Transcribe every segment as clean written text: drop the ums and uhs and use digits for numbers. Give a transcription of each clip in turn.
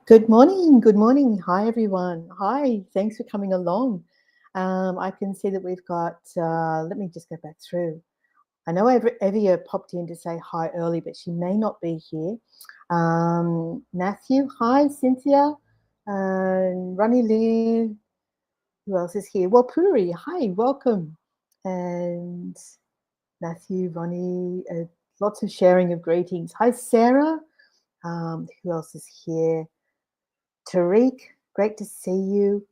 Good morning. Good morning. Hi, everyone. Hi. Thanks for coming along. I can see that we've got, let me just go back through. I know Evia popped in to say hi early, but she may not be here. Matthew, hi. Cynthia, Ronnie Lee. Who else is here? Well, Puri, hi. Welcome. And Matthew, Ronnie, lots of sharing of greetings. Hi, Sarah. Who else is here? Tariq, great to see you.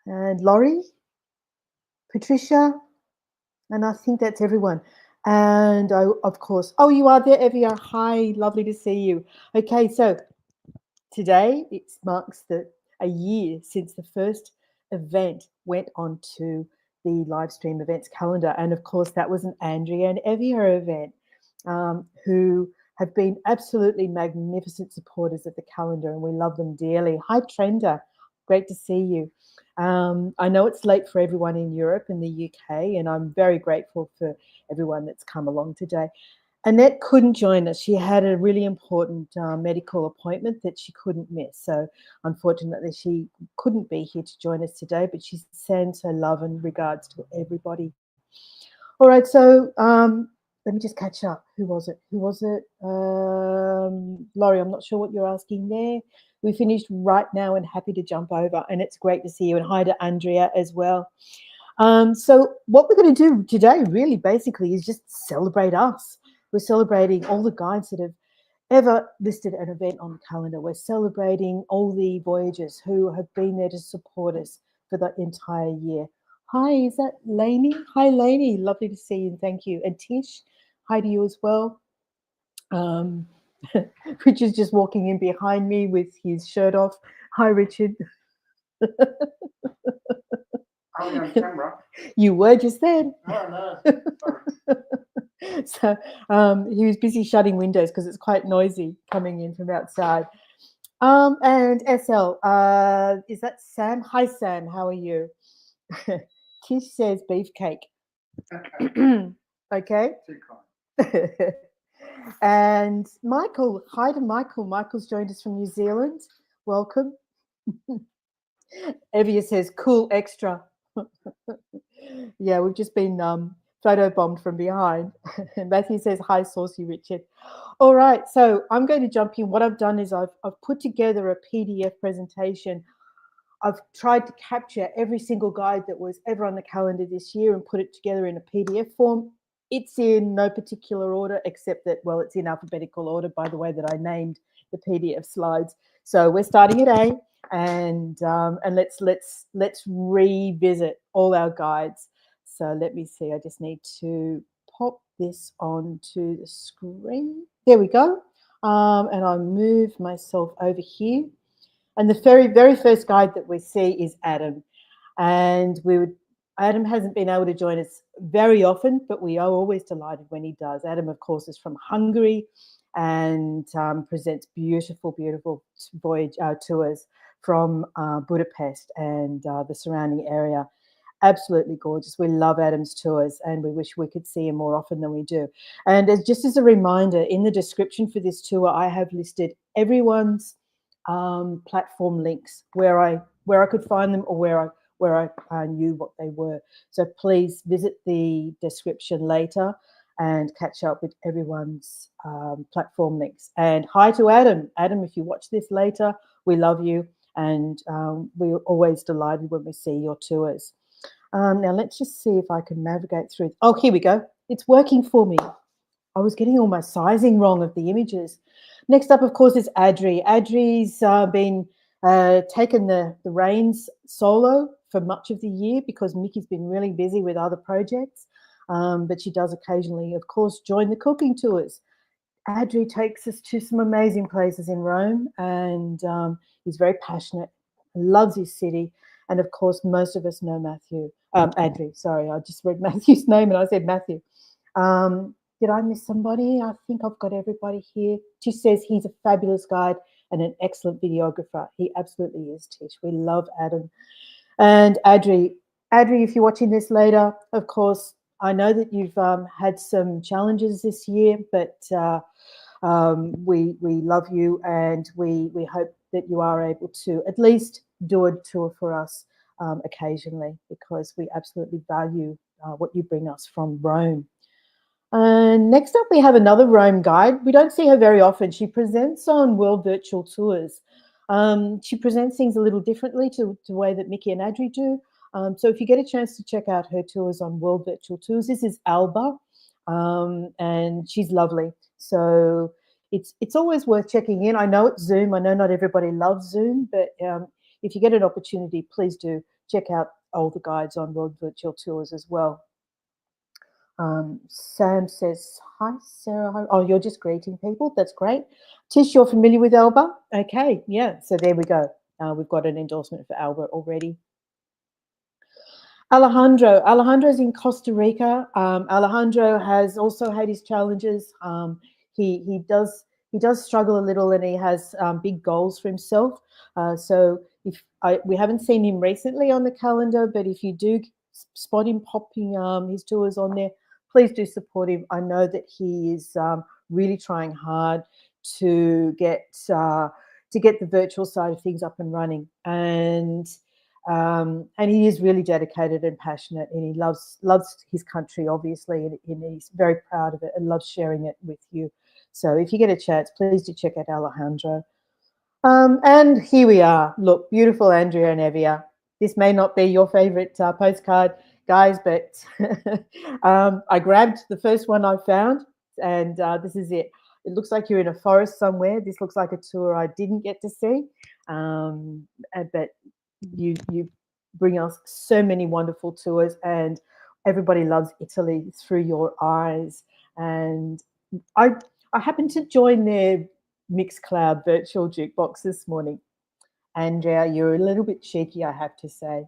And Laurie, Patricia, and I think that's everyone. And of course, oh, you are there, Evia. Hi, lovely to see you. Okay, so today it marks a year since the first event went onto the Livestream events calendar. And of course, that was an Andrea and Evia event, who have been absolutely magnificent supporters of the calendar, and we love them dearly. Hi, Trenda. Great to see you. I know it's late for everyone in Europe and the UK, and I'm very grateful for everyone that's come along today. Annette couldn't join us. She had a really important medical appointment that she couldn't miss. So unfortunately, she couldn't be here to join us today, but she sends her love and regards to everybody. All right, so let me just catch up. Who was it? Laurie, I'm not sure what you're asking there. We finished right now and happy to jump over, and it's great to see you. And hi to Andrea as well. So what we're going to do today really basically is just celebrate us. We're celebrating all the guides that have ever listed an event on the calendar. We're celebrating all the voyagers who have been there to support us for the entire year. Hi, is that Lainey? Hi, Lainey. Lovely to see you and thank you. And Tish, hi to you as well. Richard's just walking in behind me with his shirt off. Hi, Richard. Are we on camera? You were just then. Oh, no. So he was busy shutting windows because it's quite noisy coming in from outside. And SL, is that Sam? Hi, Sam. How are you? Tish says beefcake. Okay. Okay. Too kind. And Michael, hi to Michael. Michael's joined us from New Zealand. Welcome. Evia says, cool extra. Yeah, we've just been photo bombed from behind. Matthew says, hi, Saucy Richard. All right, so I'm going to jump in. What I've done is I've put together a PDF presentation. I've tried to capture every single guide that was ever on the calendar this year and put it together in a PDF form. It's in no particular order, except that, well, it's in alphabetical order by the way that I named the PDF slides. So we're starting at A, and let's revisit all our guides. So let me see. I just need to pop this onto the screen. There we go. And I'll move myself over here. And the very first guide that we see is Adam. And Adam hasn't been able to join us very often, but we are always delighted when he does. Adam, of course, is from Hungary and presents beautiful voyage tours from Budapest and the surrounding area. Absolutely gorgeous. We love Adam's tours and we wish we could see him more often than we do. And just as a reminder, in the description for this tour, I have listed everyone's platform links where I could find them or where I knew what they were. So please visit the description later and catch up with everyone's platform links. And hi to Adam. Adam, if you watch this later, we love you and we're always delighted when we see your tours. Now let's just see if I can navigate through. Oh, here we go. It's working for me. I was getting all my sizing wrong of the images. Next up, of course, is Adri. Adri's been taken the reins solo for much of the year because Mickey's been really busy with other projects. But she does occasionally, of course, join the cooking tours. Adri takes us to some amazing places in Rome, and he's very passionate, loves his city. And of course, most of us know Adri. Sorry, I just read Matthew's name and I said Matthew. Did I miss somebody? I think I've got everybody here. Tish says he's a fabulous guide and an excellent videographer. He absolutely is, Tish. We love Adam. And Adri, if you're watching this later, of course, I know that you've had some challenges this year, but we love you and we hope that you are able to at least do a tour for us occasionally, because we absolutely value what you bring us from Rome. And next up, we have another Rome guide. We don't see her very often. She presents on World Virtual Tours. She presents things a little differently to the way that Mickey and Adri do. So if you get a chance to check out her tours on World Virtual Tours, this is Alba, and she's lovely. So it's always worth checking in. I know it's Zoom. I know not everybody loves Zoom, but if you get an opportunity, please do check out all the guides on World Virtual Tours as well. Sam says, hi, Sarah. Oh, you're just greeting people. That's great. Tish, you're familiar with Alba? Okay, yeah. So there we go. We've got an endorsement for Alba already. Alejandro's in Costa Rica. Alejandro has also had his challenges. He does struggle a little, and he has big goals for himself. So we haven't seen him recently on the calendar, but if you do spot him popping his tours on there, please do support him. I know that he is really trying hard to get the virtual side of things up and running, and he is really dedicated and passionate, and he loves his country, obviously, and he's very proud of it and loves sharing it with you. So if you get a chance, please do check out Alejandro. And here we are. Look, beautiful Andrea and Evia. This may not be your favorite postcard, guys, but I grabbed the first one I found, and this is it. It looks like you're in a forest somewhere. This looks like a tour I didn't get to see, but you bring us so many wonderful tours, and everybody loves Italy through your eyes. And I happened to join their Mixcloud virtual jukebox this morning. Andrea, you're a little bit cheeky, I have to say.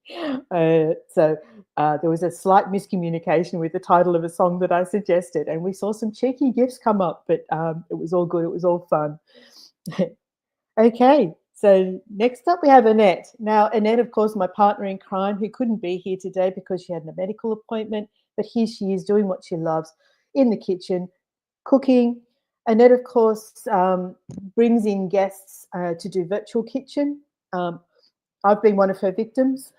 So there was a slight miscommunication with the title of a song that I suggested, and we saw some cheeky gifts come up, but it was all good. It was all fun. Okay, so next up we have Annette. Now, Annette, of course, my partner in crime, who couldn't be here today because she had a medical appointment, but here she is doing what she loves in the kitchen, cooking. Annette, of course, brings in guests to do virtual kitchen. I've been one of her victims.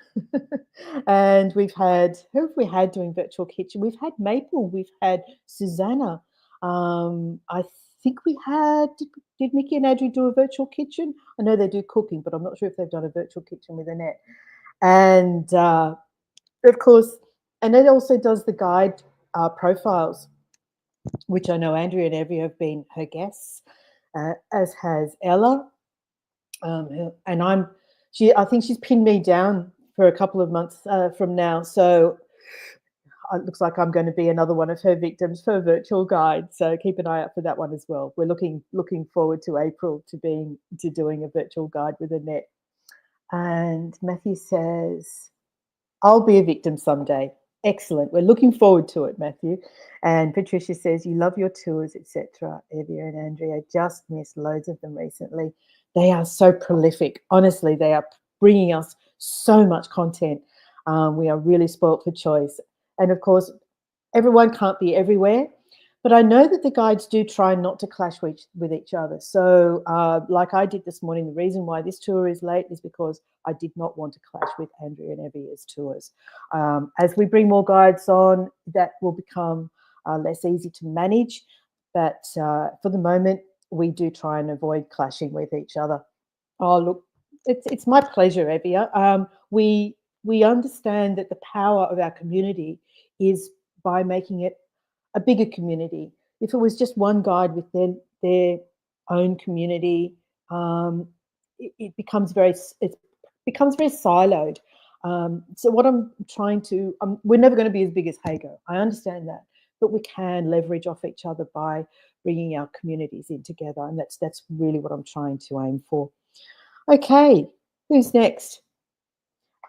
And we've had, who have we had doing virtual kitchen? We've had Maple, we've had Susanna. I think we had, did Mickey and Adri do a virtual kitchen? I know they do cooking, but I'm not sure if they've done a virtual kitchen with Annette. And of course, Annette also does the guide profiles, which I know Andrea and Evie have been her guests, as has Ella. And I think she's pinned me down for a couple of months from now. So it looks like I'm going to be another one of her victims for a virtual guide. So keep an eye out for that one as well. We're looking forward to April to doing a virtual guide with Annette. And Matthew says, I'll be a victim someday. Excellent. We're looking forward to it, Matthew. And Patricia says, you love your tours, etc. Evia and Andrea just missed loads of them recently. They are so prolific. Honestly, they are bringing us so much content. We are really spoilt for choice. And of course, everyone can't be everywhere. But I know that the guides do try not to clash with each other. So like I did this morning, the reason why this tour is late is because I did not want to clash with Andrea and Evia's tours. As we bring more guides on, that will become less easy to manage. But for the moment, we do try and avoid clashing with each other. Oh, look, it's my pleasure, Evia. We understand that the power of our community is by making it a bigger community. If it was just one guide with their own community, it becomes very siloed. So what I'm trying to, we're never going to be as big as Hago. I understand that, but we can leverage off each other by bringing our communities in together, and that's really what I'm trying to aim for. Okay, who's next?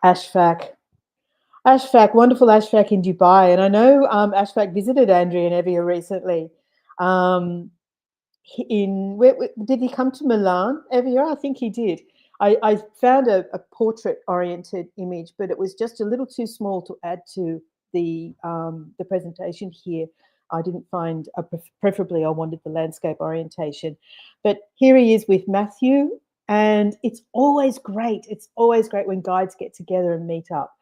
Ashfaq. Ashfaq, wonderful Ashfaq in Dubai. And I know Ashfaq visited Andrea and Evia recently. Did he come to Milan, Evia? I think he did. I found a portrait-oriented image, but it was just a little too small to add to the presentation here. I didn't find, preferably I wanted the landscape orientation. But here he is with Matthew, and it's always great. It's always great when guides get together and meet up.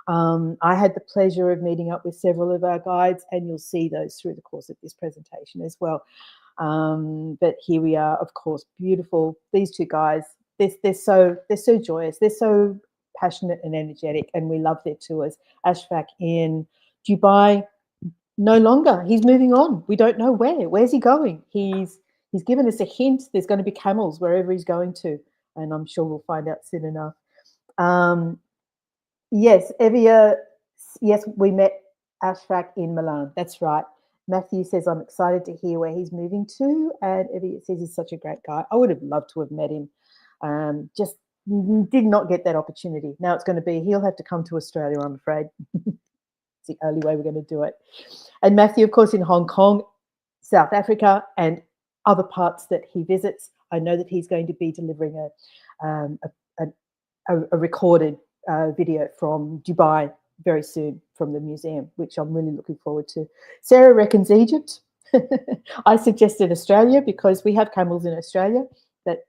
I had the pleasure of meeting up with several of our guides, and you'll see those through the course of this presentation as well. But here we are, of course, beautiful. These two guys, they're so joyous. They're so passionate and energetic, and we love their tours. Ashfaq in Dubai, no longer. He's moving on. We don't know where. Where's he going? He's given us a hint. There's going to be camels wherever he's going to, and I'm sure we'll find out soon enough. Yes, Evia. Yes, we met Ashfaq in Milan. That's right. Matthew says, I'm excited to hear where he's moving to. And Evia says he's such a great guy. I would have loved to have met him. Just did not get that opportunity. Now it's going to be, he'll have to come to Australia, I'm afraid. It's the only way we're going to do it. And Matthew, of course, in Hong Kong, South Africa, and other parts that he visits. I know that he's going to be delivering a recorded video from Dubai very soon from the museum, which I'm really looking forward to. Sarah reckons Egypt. I suggested Australia because we have camels in Australia. That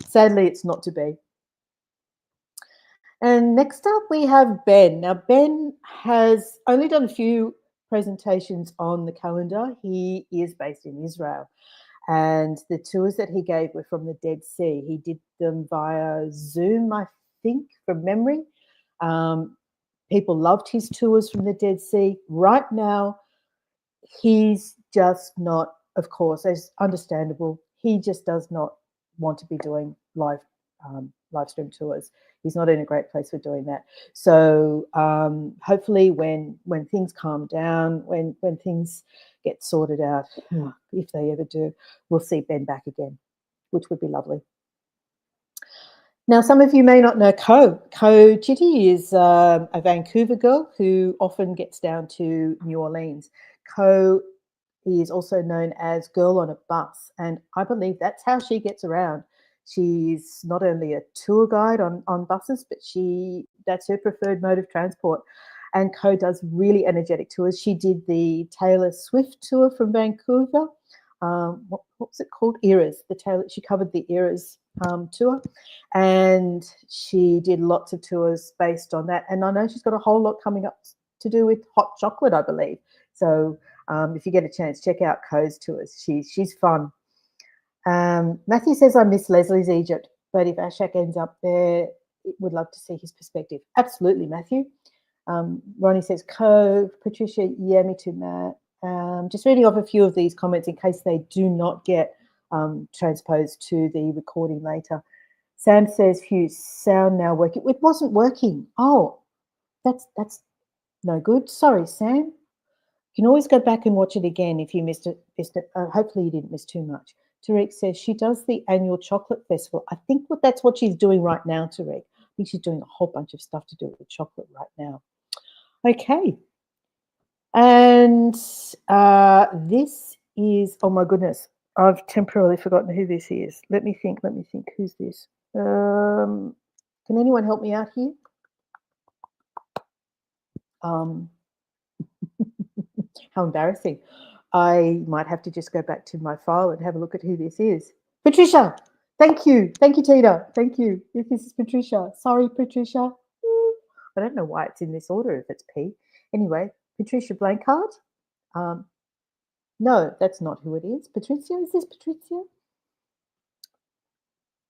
sadly it's not to be. And next up we have Ben. Now Ben has only done a few presentations on the calendar. He is based in Israel, and the tours that he gave were from the Dead Sea. He did them via Zoom, I think, from memory. People loved his tours from the Dead Sea. Right now, he's just not, of course, as understandable, he just does not want to be doing live stream tours. He's not in a great place for doing that. So hopefully when things calm down, when things get sorted out, if they ever do, we'll see Ben back again, which would be lovely. Now, some of you may not know Ko. Ko Chitty is a Vancouver girl who often gets down to New Orleans. Ko is also known as Girl on a Bus, and I believe that's how she gets around. She's not only a tour guide on buses, but that's her preferred mode of transport. And Ko does really energetic tours. She did the Taylor Swift tour from Vancouver. What was it called? Eras. She covered the Eras tour, and she did lots of tours based on that. And I know she's got a whole lot coming up to do with hot chocolate, I believe. So if you get a chance, check out Ko's tours. She's fun. Matthew says, I miss Leslie's Egypt, but if Ashak ends up there, would love to see his perspective. Absolutely, Matthew. Ronnie says, Ko, Patricia, yeah, me too, Matt. Just reading off a few of these comments in case they do not get transposed to the recording later. Sam says, Hugh, sound now working. It wasn't working. Oh, that's no good. Sorry, Sam. You can always go back and watch it again if you missed it. Hopefully you didn't miss too much. Tariq says she does the annual chocolate festival. I think that's what she's doing right now, Tariq. I think she's doing a whole bunch of stuff to do with chocolate right now. Okay. And this is, oh my goodness, I've temporarily forgotten who this is. Let me think. Who's this? Can anyone help me out here? How embarrassing. I might have to just go back to my file and have a look at who this is. Patricia. Thank you. Thank you, Tina. Thank you. If this is Patricia. Sorry, Patricia. I don't know why it's in this order if it's P. Anyway, Patricia Blankard. No, that's not who it is. Patricia, is this Patricia?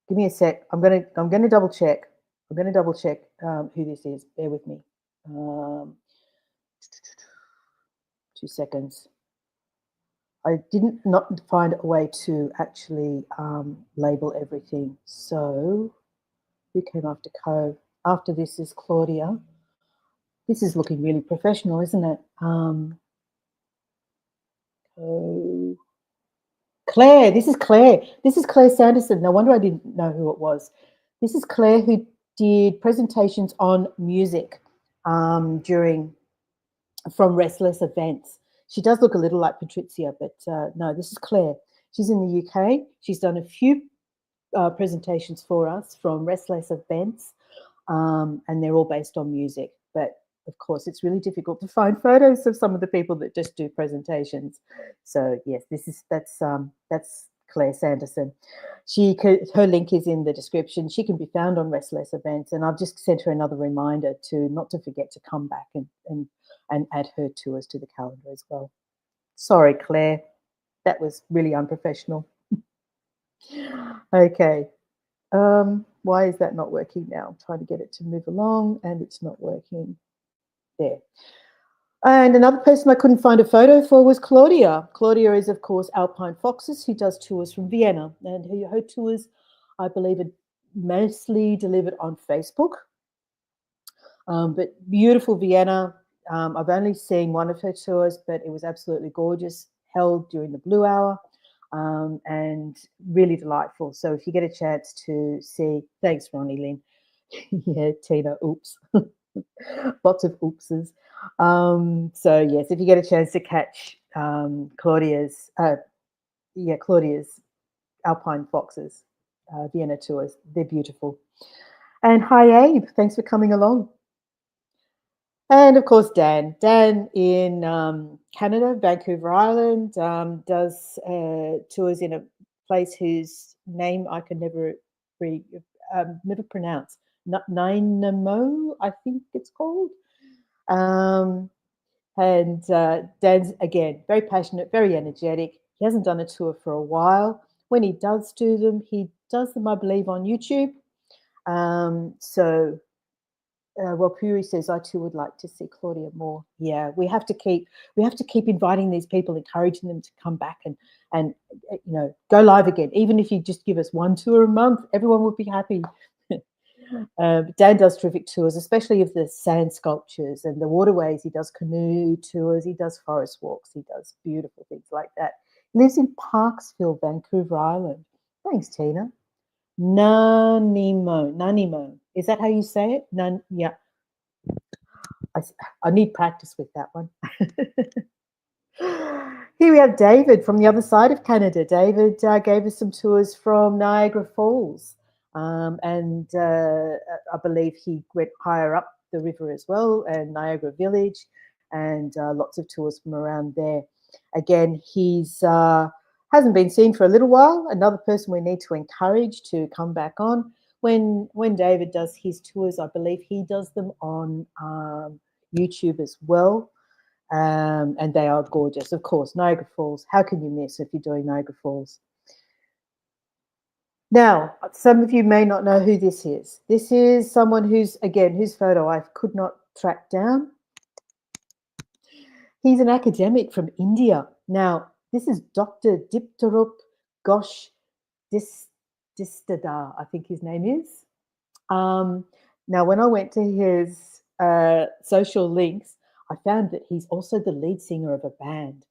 Give me a sec. I'm gonna double check. I'm gonna double check who this is. Bear with me. 2 seconds. I didn't not find a way to actually label everything. So who came after Ko? After this is Claudia. This is looking really professional, isn't it? Claire, this is Claire. This is Claire Sanderson. No wonder I didn't know who it was. This is Claire who did presentations on music from Restless events. She does look a little like Patrizia, but no, this is Claire. She's in the UK. She's done a few presentations for us from Restless events, and they're all based on music. But of course, it's really difficult to find photos of some of the people that just do presentations. So yes, that's Claire Sanderson. Her link is in the description. She can be found on Restless Events, and I've just sent her another reminder to not to forget to come back and add her tours to the calendar as well. Sorry, Claire, that was really unprofessional. Okay. Why is that not working now? I'm trying to get it to move along and it's not working. There. And another person I couldn't find a photo for was Claudia. Claudia is, of course, Alpine Foxes, who does tours from Vienna. And her tours, I believe, are mostly delivered on Facebook. But beautiful Vienna. I've only seen one of her tours, but it was absolutely gorgeous, held during the Blue Hour. And really delightful. So if you get a chance to see, thanks, Ronnie Lynn. Yeah, Tina, oops. Lots of oopses. So yes, if you get a chance to catch Claudia's Alpine Foxes Vienna tours, they're beautiful. And hi, Abe, thanks for coming along. And of course, Dan. Dan in Canada, Vancouver Island, does tours in a place whose name I can never pronounce. Nanaimo, I think it's called. And Dan's, again, very passionate, very energetic. He hasn't done a tour for a while. When he does do them, he does them, I believe, on YouTube. Well, Puri says, I too would like to see Claudia more. Yeah, we have to keep inviting these people, encouraging them to come back and go live again. Even if you just give us one tour a month, everyone would be happy. Dan does terrific tours, especially of the sand sculptures and the waterways. He does canoe tours. He does forest walks. He does beautiful things like that. He lives in Parksville, Vancouver Island. Thanks, Tina. Nanaimo. Is that how you say it? Yeah. I need practice with that one. Here we have David from the other side of Canada. David gave us some tours from Niagara Falls. And I believe he went higher up the river as well, and Niagara Village, and lots of tours from around there. Again, he's hasn't been seen for a little while. Another person we need to encourage to come back on. When David does his tours, I believe he does them on YouTube as well. And they are gorgeous. Of course, Niagara Falls. How can you miss if you're doing Niagara Falls? Now, some of you may not know who this is. This is someone whose photo I could not track down. He's an academic from India. Now, this is Dr. Diptarup Ghosh Distada, I think his name is. Now, when I went to his social links, I found that he's also the lead singer of a band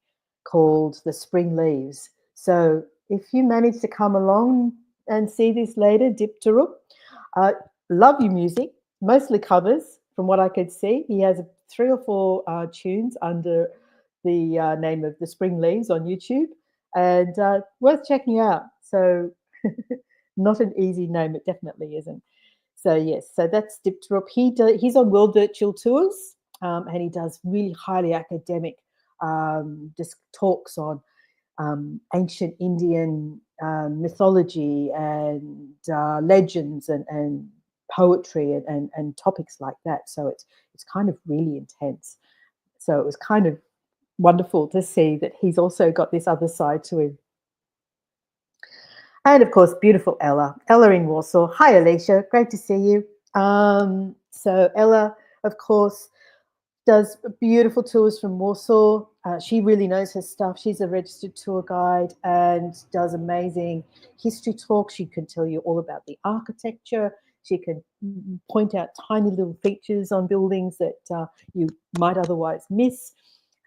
called the Spring Leaves. So if you manage to come along and see this later, Diptarup, love your music, mostly covers from what I could see. He has 3 or 4 tunes under the name of the Spring Leaves on YouTube, and worth checking out. So not an easy name, it definitely isn't. So yes, so that's Diptarup. He's on World Virtual Tours, and he does really highly academic just talks on ancient Indian mythology and legends and poetry and topics like that. So it's kind of really intense. So it was kind of wonderful to see that he's also got this other side to him. And of course, beautiful Ella in Warsaw. Hi, Alicia. Great to see you. So Ella, of course, does beautiful tours from Warsaw. She really knows her stuff. She's a registered tour guide and does amazing history talks. She can tell you all about the architecture. She can point out tiny little features on buildings that you might otherwise miss.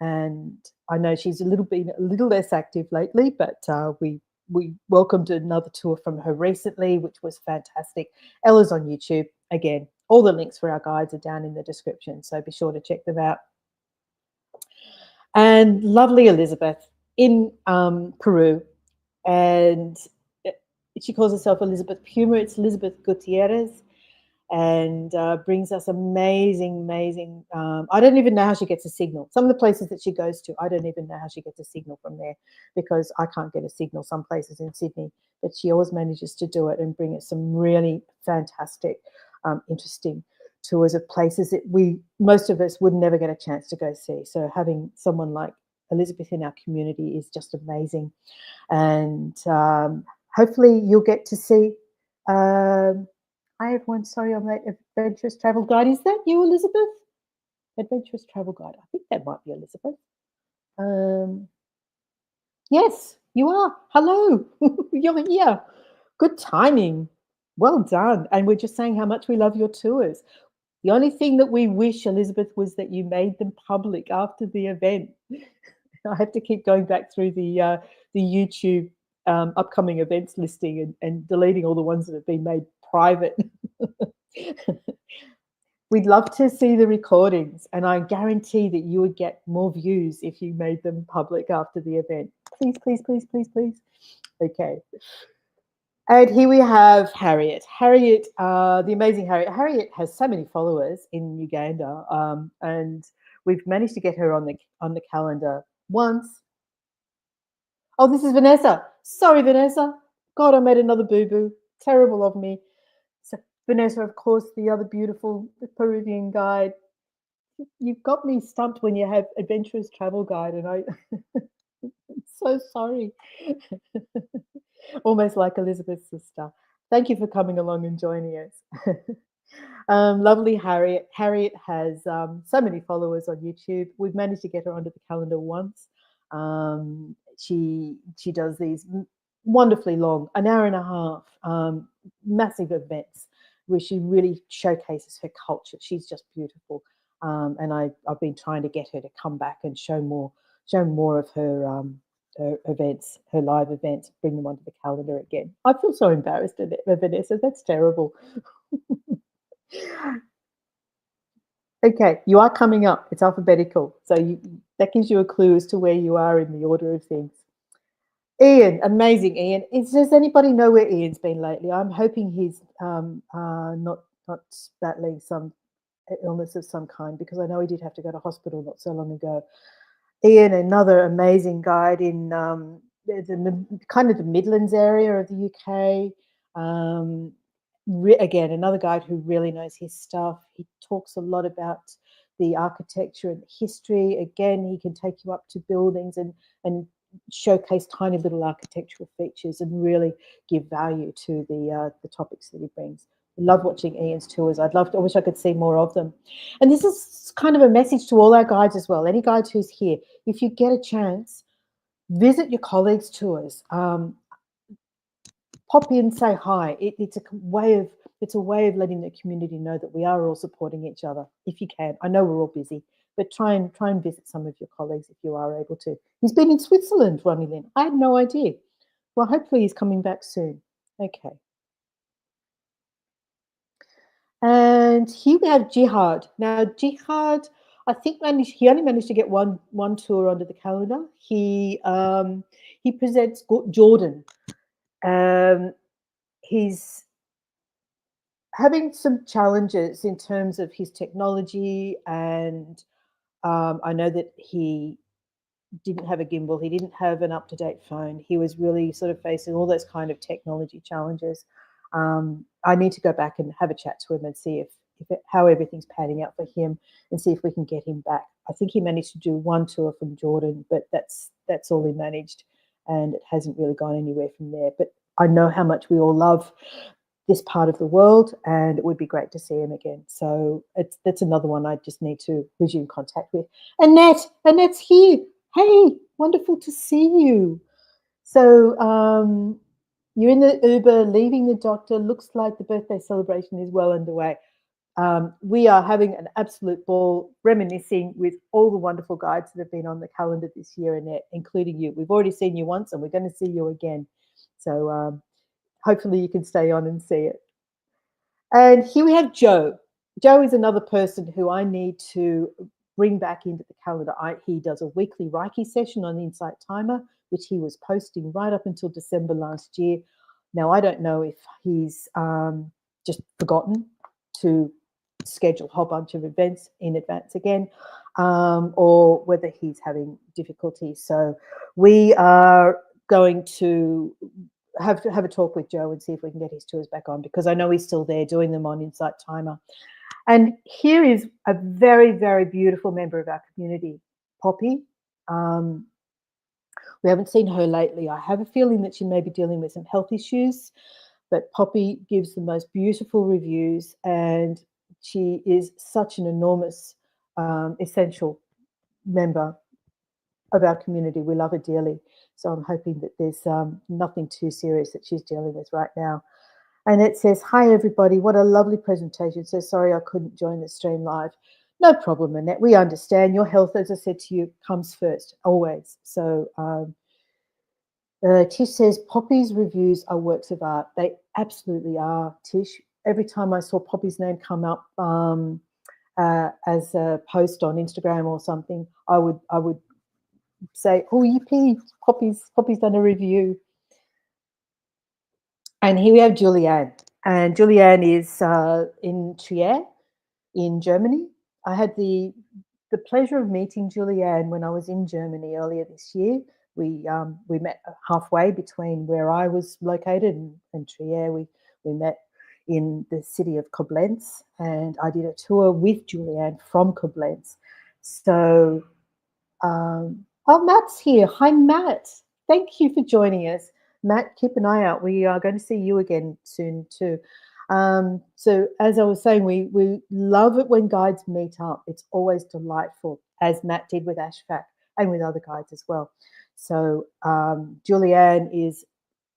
And I know she's a little less active lately, but we welcomed another tour from her recently, which was fantastic. Ella's on YouTube. Again, all the links for our guides are down in the description, so be sure to check them out. And lovely Elizabeth in Peru, and she calls herself Elizabeth Puma. It's Elizabeth Gutierrez, and brings us amazing. I don't even know how she gets a signal. Some of the places that she goes to, I don't even know how she gets a signal from there, because I can't get a signal some places in Sydney. But she always manages to do it and bring us some really fantastic, interesting tours of places that most of us would never get a chance to go see. So having someone like Elizabeth in our community is just amazing. And hopefully you'll get to see. Hi everyone, sorry I'm late. Adventurous Travel Guide. Is that you, Elizabeth? Adventurous Travel Guide. I think that might be Elizabeth. Yes, you are. Hello, you're here. Good timing. Well done. And we're just saying how much we love your tours. The only thing that we wish, Elizabeth, was that you made them public after the event. I have to keep going back through the YouTube upcoming events listing and deleting all the ones that have been made private. We'd love to see the recordings, and I guarantee that you would get more views if you made them public after the event. Please, please, please, please, please. Okay. And here we have Harriet. Harriet, the amazing Harriet. Harriet has so many followers in Uganda, and we've managed to get her on the calendar once. Oh, this is Vanessa. Sorry, Vanessa. God, I made another boo-boo. Terrible of me. So Vanessa, of course, the other beautiful Peruvian guide. You've got me stumped when you have Adventurous Travel Guide, and I'm so sorry. Almost like Elizabeth's sister. Thank you for coming along and joining us. Lovely Harriet. Harriet has so many followers on YouTube. We've managed to get her onto the calendar once. She does these wonderfully long, an hour and a half, massive events where she really showcases her culture. She's just beautiful, and I've been trying to get her to come back and show more of her events, her live events, bring them onto the calendar again. I feel so embarrassed, Vanessa. That's terrible. Okay, you are coming up. It's alphabetical, so that gives you a clue as to where you are in the order of things. Ian, amazing, Ian. Does anybody know where Ian's been lately? I'm hoping he's not battling some illness of some kind, because I know he did have to go to hospital not so long ago. Ian, another amazing guide in the kind of the Midlands area of the UK. Again, another guide who really knows his stuff. He talks a lot about the architecture and history. Again, he can take you up to buildings and showcase tiny little architectural features and really give value to the topics that he brings. I love watching Ian's tours. I wish I could see more of them. And this is kind of a message to all our guides as well. Any guides who's here, if you get a chance, visit your colleagues' tours. Pop in, say hi. It's a way of letting the community know that we are all supporting each other. If you can, I know we're all busy, but try and visit some of your colleagues if you are able to. He's been in Switzerland, Ronnie Lynn. I had no idea. Well, hopefully he's coming back soon. Okay. And here we have Jihad. Now, Jihad, I think he only managed to get one tour onto the calendar. He presents Jordan. He's having some challenges in terms of his technology, and I know that he didn't have a gimbal, he didn't have an up-to-date phone. He was really sort of facing all those kind of technology challenges. I need to go back and have a chat to him and see how everything's panning out for him, and see if we can get him back. I think he managed to do one tour from Jordan, but that's all he managed, and it hasn't really gone anywhere from there. But I know how much we all love this part of the world, and it would be great to see him again. So that's another one I just need to resume contact with. Annette's here. Hey, wonderful to see you. So you're in the Uber, leaving the doctor. Looks like the birthday celebration is well underway. We are having an absolute ball, reminiscing with all the wonderful guides that have been on the calendar this year, Annette, including you. We've already seen you once, and we're going to see you again. So hopefully you can stay on and see it. And here we have Joe. Joe is another person who I need to bring back into the calendar. He does a weekly Reiki session on the Insight Timer, which he was posting right up until December last year. Now, I don't know if he's just forgotten to schedule a whole bunch of events in advance again, or whether he's having difficulty. So we are going to have a talk with Joe and see if we can get his tours back on, because I know he's still there doing them on Insight Timer. And here is a very, very beautiful member of our community, Poppy. We haven't seen her lately. I have a feeling that she may be dealing with some health issues, but Poppy gives the most beautiful reviews, and she is such an enormous, essential member of our community. We love her dearly. So I'm hoping that there's nothing too serious that she's dealing with right now. And it says, hi, everybody. What a lovely presentation. So sorry I couldn't join the stream live. No problem, Annette. We understand. Your health, as I said to you, comes first, always. So Tish says, Poppy's reviews are works of art. They absolutely are, Tish. Every time I saw Poppy's name come up as a post on Instagram or something, I would say, oh, yippee, Poppy's done a review. And here we have Julianne. And Julianne is in Trier in Germany. I had the pleasure of meeting Julianne when I was in Germany earlier this year. We met halfway between where I was located and Trier. We met in the city of Koblenz, and I did a tour with Julianne from Koblenz. So, oh, Matt's here. Hi, Matt. Thank you for joining us. Matt, keep an eye out. We are going to see you again soon too. So as I was saying, we love it when guides meet up. It's always delightful, as Matt did with Ashfaq and with other guides as well. So Julianne is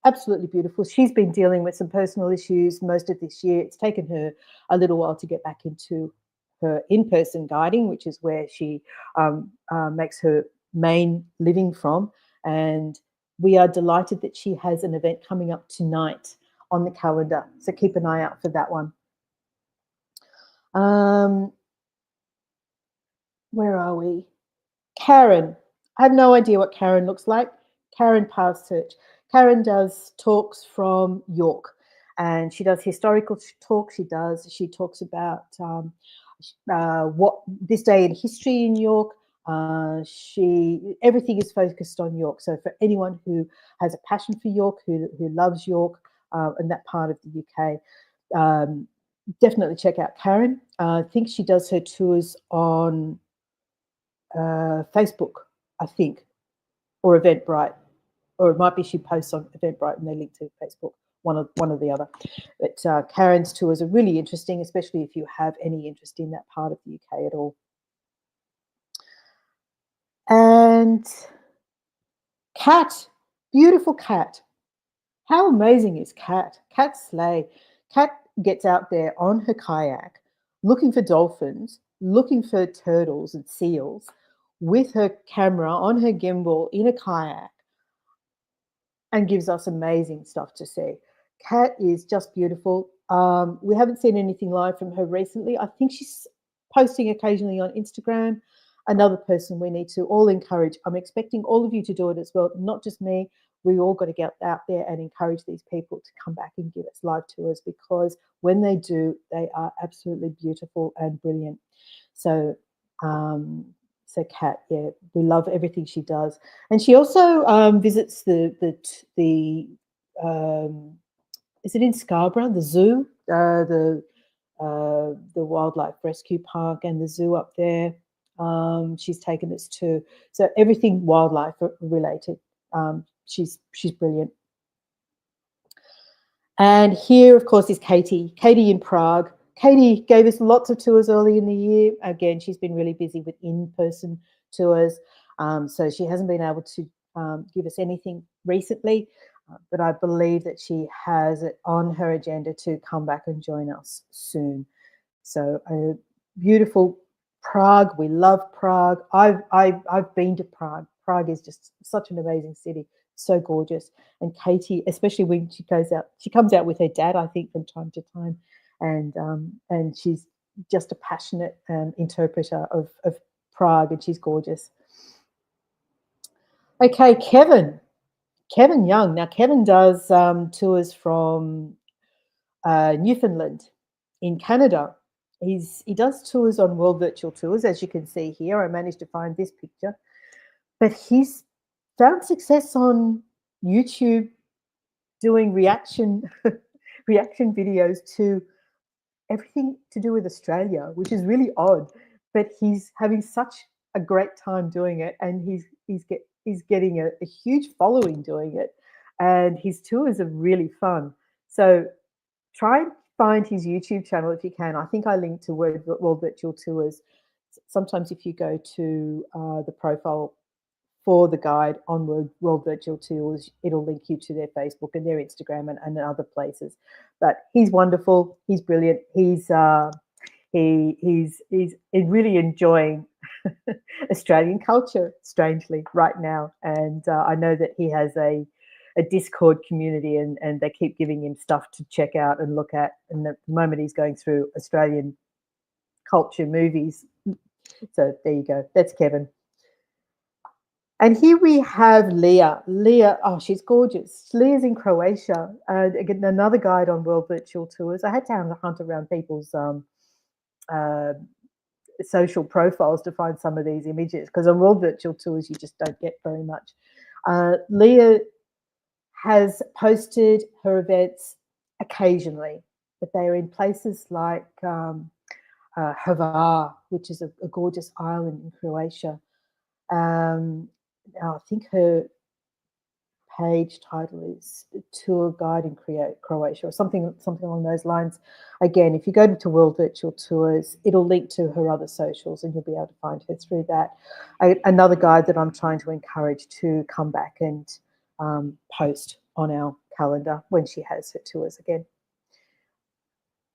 absolutely beautiful. She's been dealing with some personal issues most of this year. It's taken her a little while to get back into her in-person guiding, which is where she makes her main living from. And we are delighted that she has an event coming up tonight on the calendar. So keep an eye out for that one. Where are we? Karen. I have no idea what Karen looks like. Karen Path Search. Karen does talks from York, and she does historical talks. She talks about what this day in history in York. Everything is focused on York. So for anyone who has a passion for York, who loves York and that part of the UK, definitely check out Karen. I think she does her tours on Facebook, I think, or Eventbrite, or it might be she posts on Eventbrite and they link to Facebook, one or the other. But Karen's tours are really interesting, especially if you have any interest in that part of the UK at all. And Kat, beautiful Kat. How amazing is Kat? Kat slay. Kat gets out there on her kayak, looking for dolphins, looking for turtles and seals, with her camera on her gimbal in a kayak, and gives us amazing stuff to see. Kat is just beautiful. We haven't seen anything live from her recently. I think she's posting occasionally on Instagram. Another person we need to all encourage. I'm expecting all of you to do it as well, not just me. We all got to get out there and encourage these people to come back and give us live tours, because when they do, they are absolutely beautiful and brilliant. So so Kat, yeah, we love everything she does, and she also visits the is it in Scarborough, the zoo, the wildlife rescue park and the zoo up there. She's taken us to, so everything wildlife related. She's brilliant. And here, of course, is Katie. Katie in Prague. Katie gave us lots of tours early in the year. Again, she's been really busy with in-person tours, so she hasn't been able to give us anything recently, but I believe that she has it on her agenda to come back and join us soon. So beautiful Prague. We love Prague. I've been to Prague. Prague is just such an amazing city. So gorgeous. And Katie, especially when she goes out, she comes out with her dad, I think, from time to time, and she's just a passionate interpreter of Prague, and she's gorgeous. Okay, Kevin Young. Now Kevin does tours from Newfoundland, in Canada. He does tours on World Virtual Tours, as you can see here. I managed to find this picture, but he's found success on YouTube doing reaction videos to everything to do with Australia, which is really odd. But he's having such a great time doing it, and he's getting a huge following doing it, and his tours are really fun. So try and find his YouTube channel if you can. I think I linked to World Virtual Tours. Sometimes if you go to the profile for the guide on World Virtual Tours, it'll link you to their Facebook and their Instagram and other places. But he's wonderful. He's brilliant. He's really enjoying Australian culture, strangely, right now. And I know that he has a Discord community, and they keep giving him stuff to check out and look at. And at the moment, he's going through Australian culture movies. So there you go. That's Kevin. And here we have Leah. Leah, oh, she's gorgeous. Leah's in Croatia. Again, another guide on World Virtual Tours. I had to hunt around people's social profiles to find some of these images, because on World Virtual Tours, you just don't get very much. Leah has posted her events occasionally, but they are in places like Hvar, which is a gorgeous island in Croatia. I think her page title is Tour Guide in Croatia, or something along those lines. Again, if you go to World Virtual Tours, it'll link to her other socials, and you'll be able to find her through that. Another guide that I'm trying to encourage to come back and post on our calendar when she has her tours again.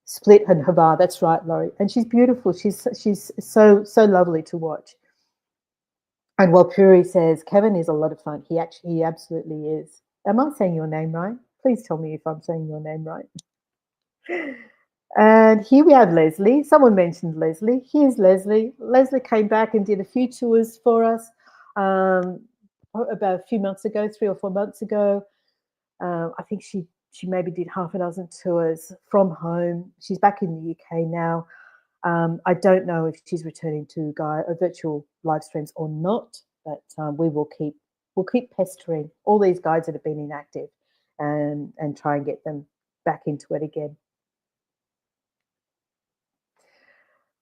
Split and Hvar, that's right, Laurie. And she's beautiful. She's so lovely to watch. And while Puri says, Kevin is a lot of fun. He absolutely is. Am I saying your name right? Please tell me if I'm saying your name right. And here we have Leslie. Someone mentioned Leslie. Here's Leslie. Leslie came back and did a few tours for us about a few months ago, 3 or 4 months ago. I think she maybe did half a dozen tours from home. She's back in the UK now. I don't know if she's returning to virtual live streams or not, but we'll keep pestering all these guides that have been inactive and try and get them back into it again.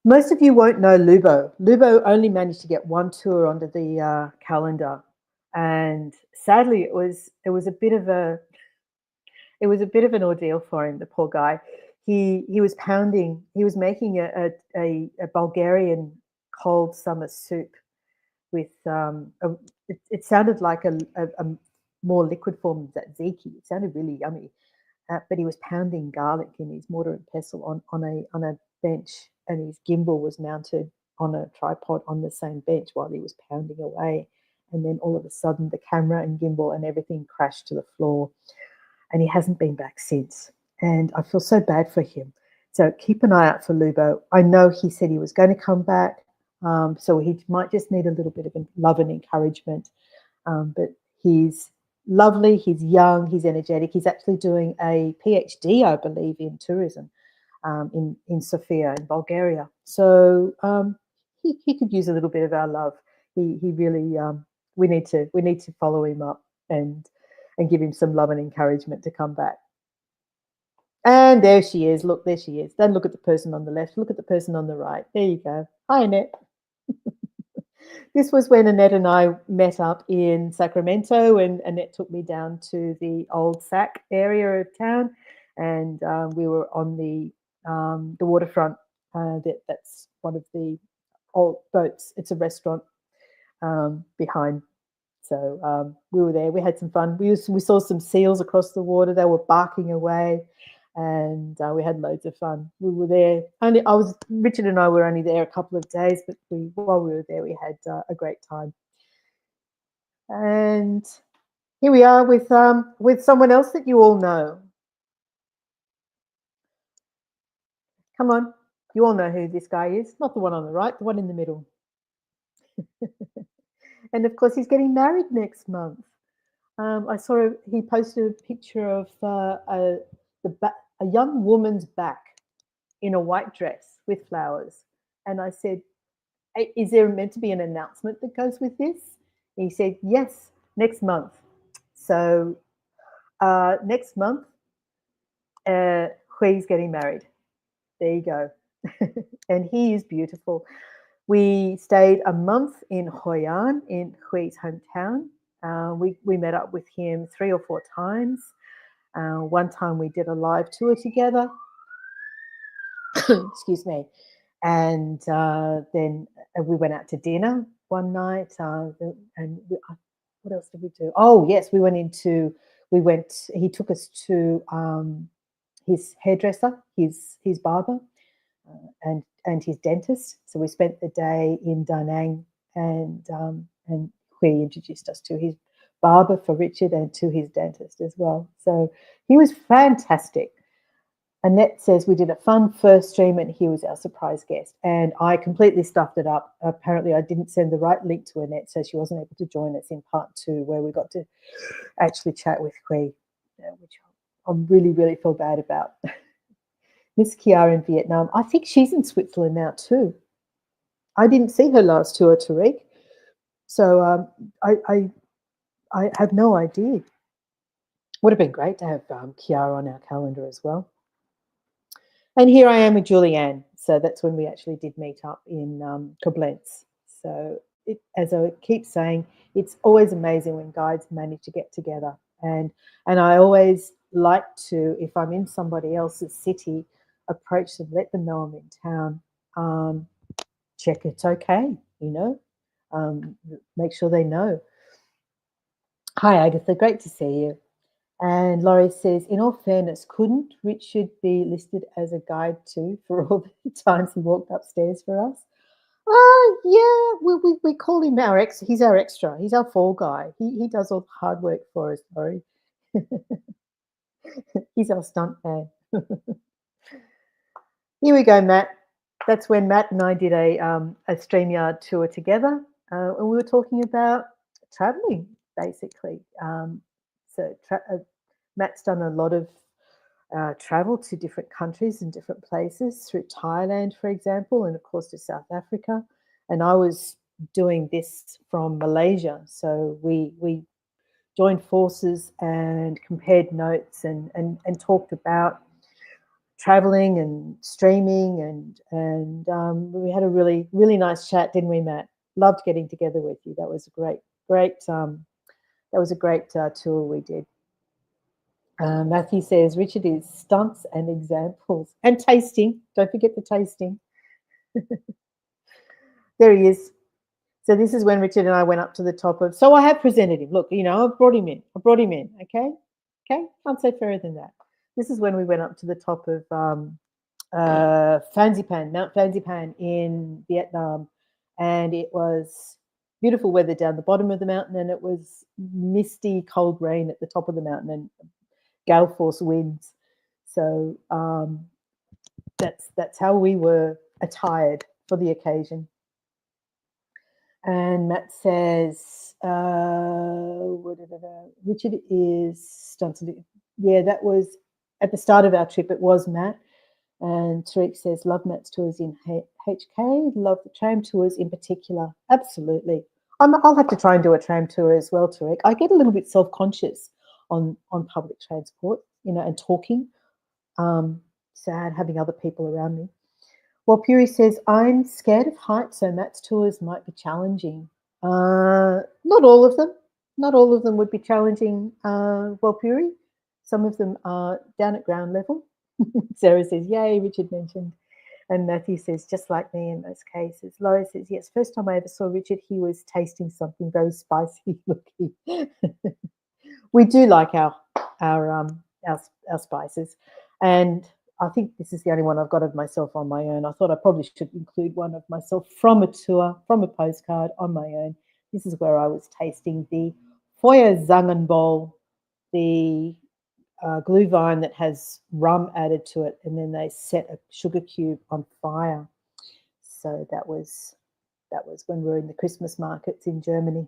Most of you won't know Lubo. Lubo only managed to get one tour onto the calendar, and sadly, it was a bit of an ordeal for him. The poor guy. He was pounding. He was making a Bulgarian cold summer soup with it sounded like a more liquid form of tzatziki. It sounded really yummy, but he was pounding garlic in his mortar and pestle on a bench, and his gimbal was mounted on a tripod on the same bench while he was pounding away. And then all of a sudden, the camera and gimbal and everything crashed to the floor, and he hasn't been back since. And I feel so bad for him. So keep an eye out for Lubo. I know he said he was going to come back, so he might just need a little bit of love and encouragement. But he's lovely, he's young, he's energetic. He's actually doing a PhD, I believe, in tourism in Sofia in Bulgaria. So he could use a little bit of our love. He really we need to follow him up and give him some love and encouragement to come back. And there she is. Look, there she is. Don't look at the person on the left. Look at the person on the right. There you go. Hi, Annette. This was when Annette and I met up in Sacramento, and Annette took me down to the old Sac area of town, and we were on the waterfront. That's one of the old boats. It's a restaurant behind. So we were there. We had some fun. We saw some seals across the water. They were barking away, and we had loads of fun. We were there. Richard and I were only there a couple of days, but while we were there, we had a great time. And here we are with someone else that you all know. Come on, you all know who this guy is. Not the one on the right, the one in the middle. And of course, he's getting married next month. I saw he posted a picture of a young woman's back in a white dress with flowers. And I said, "Hey, is there meant to be an announcement that goes with this?" He said, "Yes, next month." So next month, Hui's getting married. There you go. And he is beautiful. We stayed a month in Hoi An, in Hui's hometown. We met up with him 3 or 4 times. One time we did a live tour together. Excuse me. And then we went out to dinner one night. What else did we do? Oh, yes, he took us to his hairdresser, his barber, and his dentist. So we spent the day in Da Nang, and he introduced us to his barber for Richard and to his dentist as well. So he was fantastic. Annette says we did a fun first stream and he was our surprise guest. And I completely stuffed it up. Apparently, I didn't send the right link to Annette, so she wasn't able to join us in part 2, where we got to actually chat with Hui, which I really, really feel bad about. Miss Kiara in Vietnam. I think she's in Switzerland now too. I didn't see her last tour, Tariq. So I have no idea. Would have been great to have Kiara on our calendar as well. And here I am with Julianne. So that's when we actually did meet up in Koblenz. So as I keep saying, it's always amazing when guides manage to get together. And I always like to, if I'm in somebody else's city, approach them, let them know I'm in town, check it's okay, make sure they know. Hi, Agatha, great to see you. And Laurie says, in all fairness, couldn't Richard be listed as a guide too for all the times he walked upstairs for us? Yeah, we call him he's our extra. He's our fall guy. He does all the hard work for us, Laurie. He's our stunt man. Here we go, Matt. That's when Matt and I did a StreamYard tour together, and we were talking about traveling, basically. Matt's done a lot of travel to different countries and different places, through Thailand, for example, and of course to South Africa. And I was doing this from Malaysia. So we joined forces and compared notes and talked about traveling and streaming, and we had a really, really nice chat, didn't we, Matt? Loved getting together with you. That was a great tour we did. Matthew says Richard is stunts and examples and tasting. Don't forget the tasting. There he is. So this is when Richard and I went up to the top of. So I have presented him. Look, I brought him in. Okay. Can't say fairer than that. This is when we went up to the top of Phan Xipang, Mount Phan Xipang in Vietnam, and it was beautiful weather down the bottom of the mountain, and it was misty, cold rain at the top of the mountain, and gale force winds. So that's how we were attired for the occasion. And Matt says, Richard is stunted. Yeah, that was at the start of our trip. It was Matt. And Tariq says, love Matt's tours in HK. Love the tram tours in particular. Absolutely. I'll have to try and do a tram tour as well, Tariq. I get a little bit self-conscious on public transport, and talking. Sad having other people around me. Well, Puri says, I'm scared of heights, so Matt's tours might be challenging. Not all of them. Not all of them would be challenging, well, Puri. Some of them are down at ground level. Sarah says, yay, Richard mentioned. And Matthew says, just like me in most cases. Laurie says, yes, first time I ever saw Richard, he was tasting something very spicy looking. We do like our spices. And I think this is the only one I've got of myself on my own. I thought I probably should include one of myself from a tour, from a postcard on my own. This is where I was tasting the Feuerzangenbowle, the glue vine that has rum added to it, and then they set a sugar cube on fire. So that was when we were in the Christmas markets in Germany.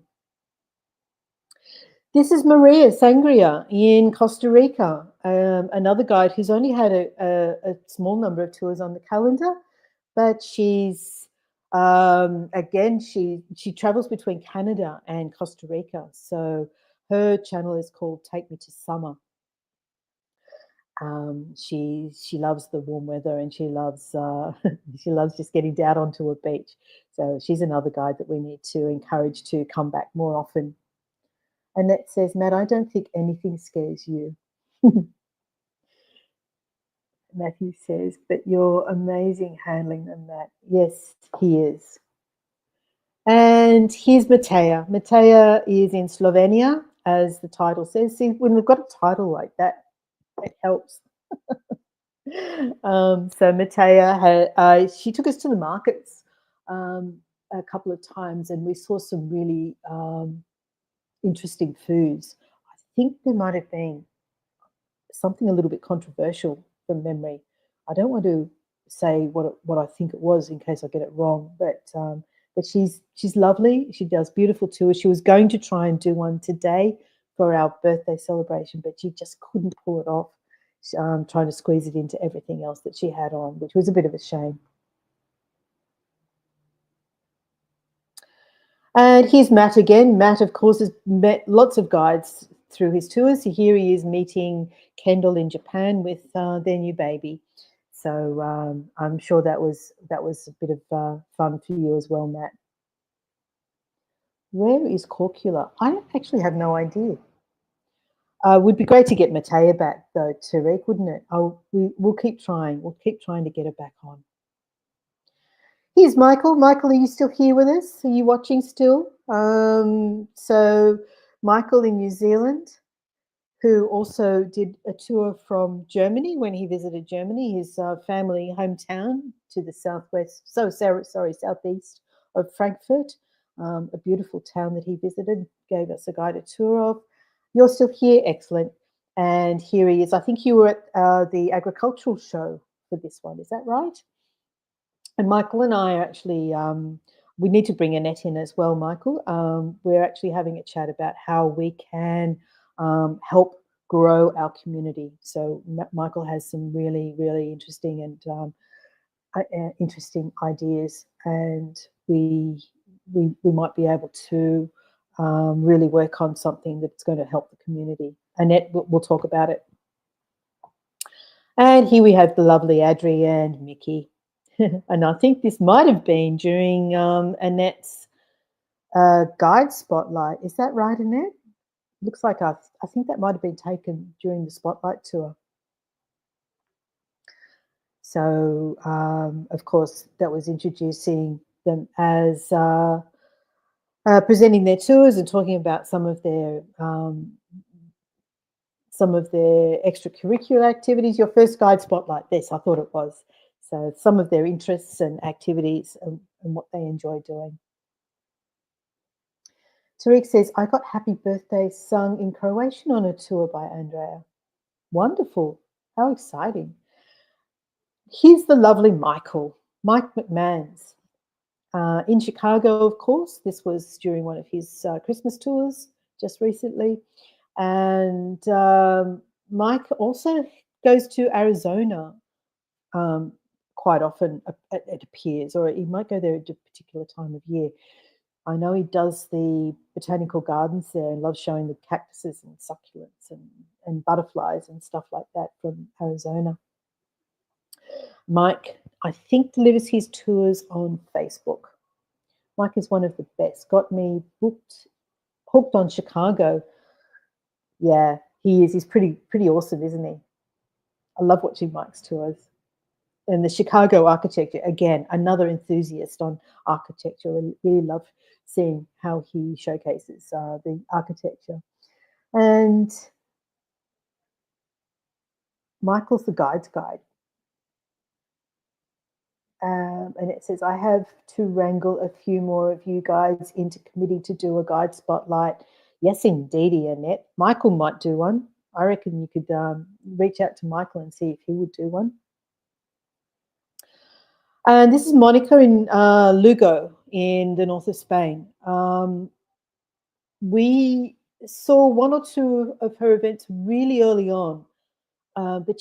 This is Maria Sangria in Costa Rica. another guide who's only had a small number of tours on the calendar, but she's again she travels between Canada and Costa Rica. So her channel is called Take Me to Summer. She loves the warm weather and she loves she loves just getting down onto a beach. So she's another guide that we need to encourage to come back more often. Annette says, Matt, I don't think anything scares you. Matthew says, but you're amazing handling them, Matt. Yes, he is. And here's Matea. Matea is in Slovenia, as the title says. See, when we've got a title like that, it helps. So Matea, she took us to the markets a couple of times, and we saw some really interesting foods. I think there might have been something a little bit controversial from memory. I don't want to say what I think it was in case I get it wrong, but she's lovely. She does beautiful tours. She was going to try and do one today for our birthday celebration, but she just couldn't pull it off. Trying to squeeze it into everything else that she had on, which was a bit of a shame. And here's Matt again. Matt, of course, has met lots of guides through his tours. Here he is meeting Kendall in Japan with their new baby. So I'm sure that was a bit of fun for you as well, Matt. Where is Corcula? I actually have no idea. Would be great to get Matea back, though, Tariq, wouldn't it? We'll keep trying. We'll keep trying to get her back on. Here's Michael. Michael, are you still here with us? Are you watching still? So Michael in New Zealand, who also did a tour from Germany when he visited Germany, his family hometown to the southwest, southeast of Frankfurt, a beautiful town that he visited, gave us a guided tour of. You're still here, excellent. And here he is. I think you were at the agricultural show for this one, is that right? And Michael and I are actually, we need to bring Annette in as well, Michael. We're actually having a chat about how we can help grow our community. So Michael has some really, really interesting and interesting ideas, and we might be able to really work on something that's going to help the community. Annette, we'll talk about it. And here we have the lovely Adri and Mickey. And I think this might have been during Annette's guide spotlight. Is that right, Annette? Looks like I think that might have been taken during the spotlight tour. So, of course, that was introducing them as presenting their tours and talking about some of their extracurricular activities. Your first guide spotlight, yes, I thought it was. So some of their interests and activities and what they enjoy doing. Tariq says, I got Happy Birthday sung in Croatian on a tour by Andrea. Wonderful. How exciting. Here's the lovely Mike McMahons. In Chicago, of course. This was during one of his Christmas tours just recently. And Mike also goes to Arizona quite often, it appears, or he might go there at a particular time of year. I know he does the botanical gardens there and loves showing the cactuses and succulents and butterflies and stuff like that from Arizona. Mike, I think, delivers his tours on Facebook. Mike is one of the best. Got me hooked on Chicago. Yeah, he is. He's pretty awesome, isn't he? I love watching Mike's tours. And the Chicago architecture, again, another enthusiast on architecture. I really love seeing how he showcases the architecture. And Michael's the guide's guide. And it says, I have to wrangle a few more of you guys into committee to do a guide spotlight. Yes, indeedy, Annette. Michael might do one. I reckon you could reach out to Michael and see if he would do one. And this is Monica in Lugo in the north of Spain. We saw one or two of her events really early on but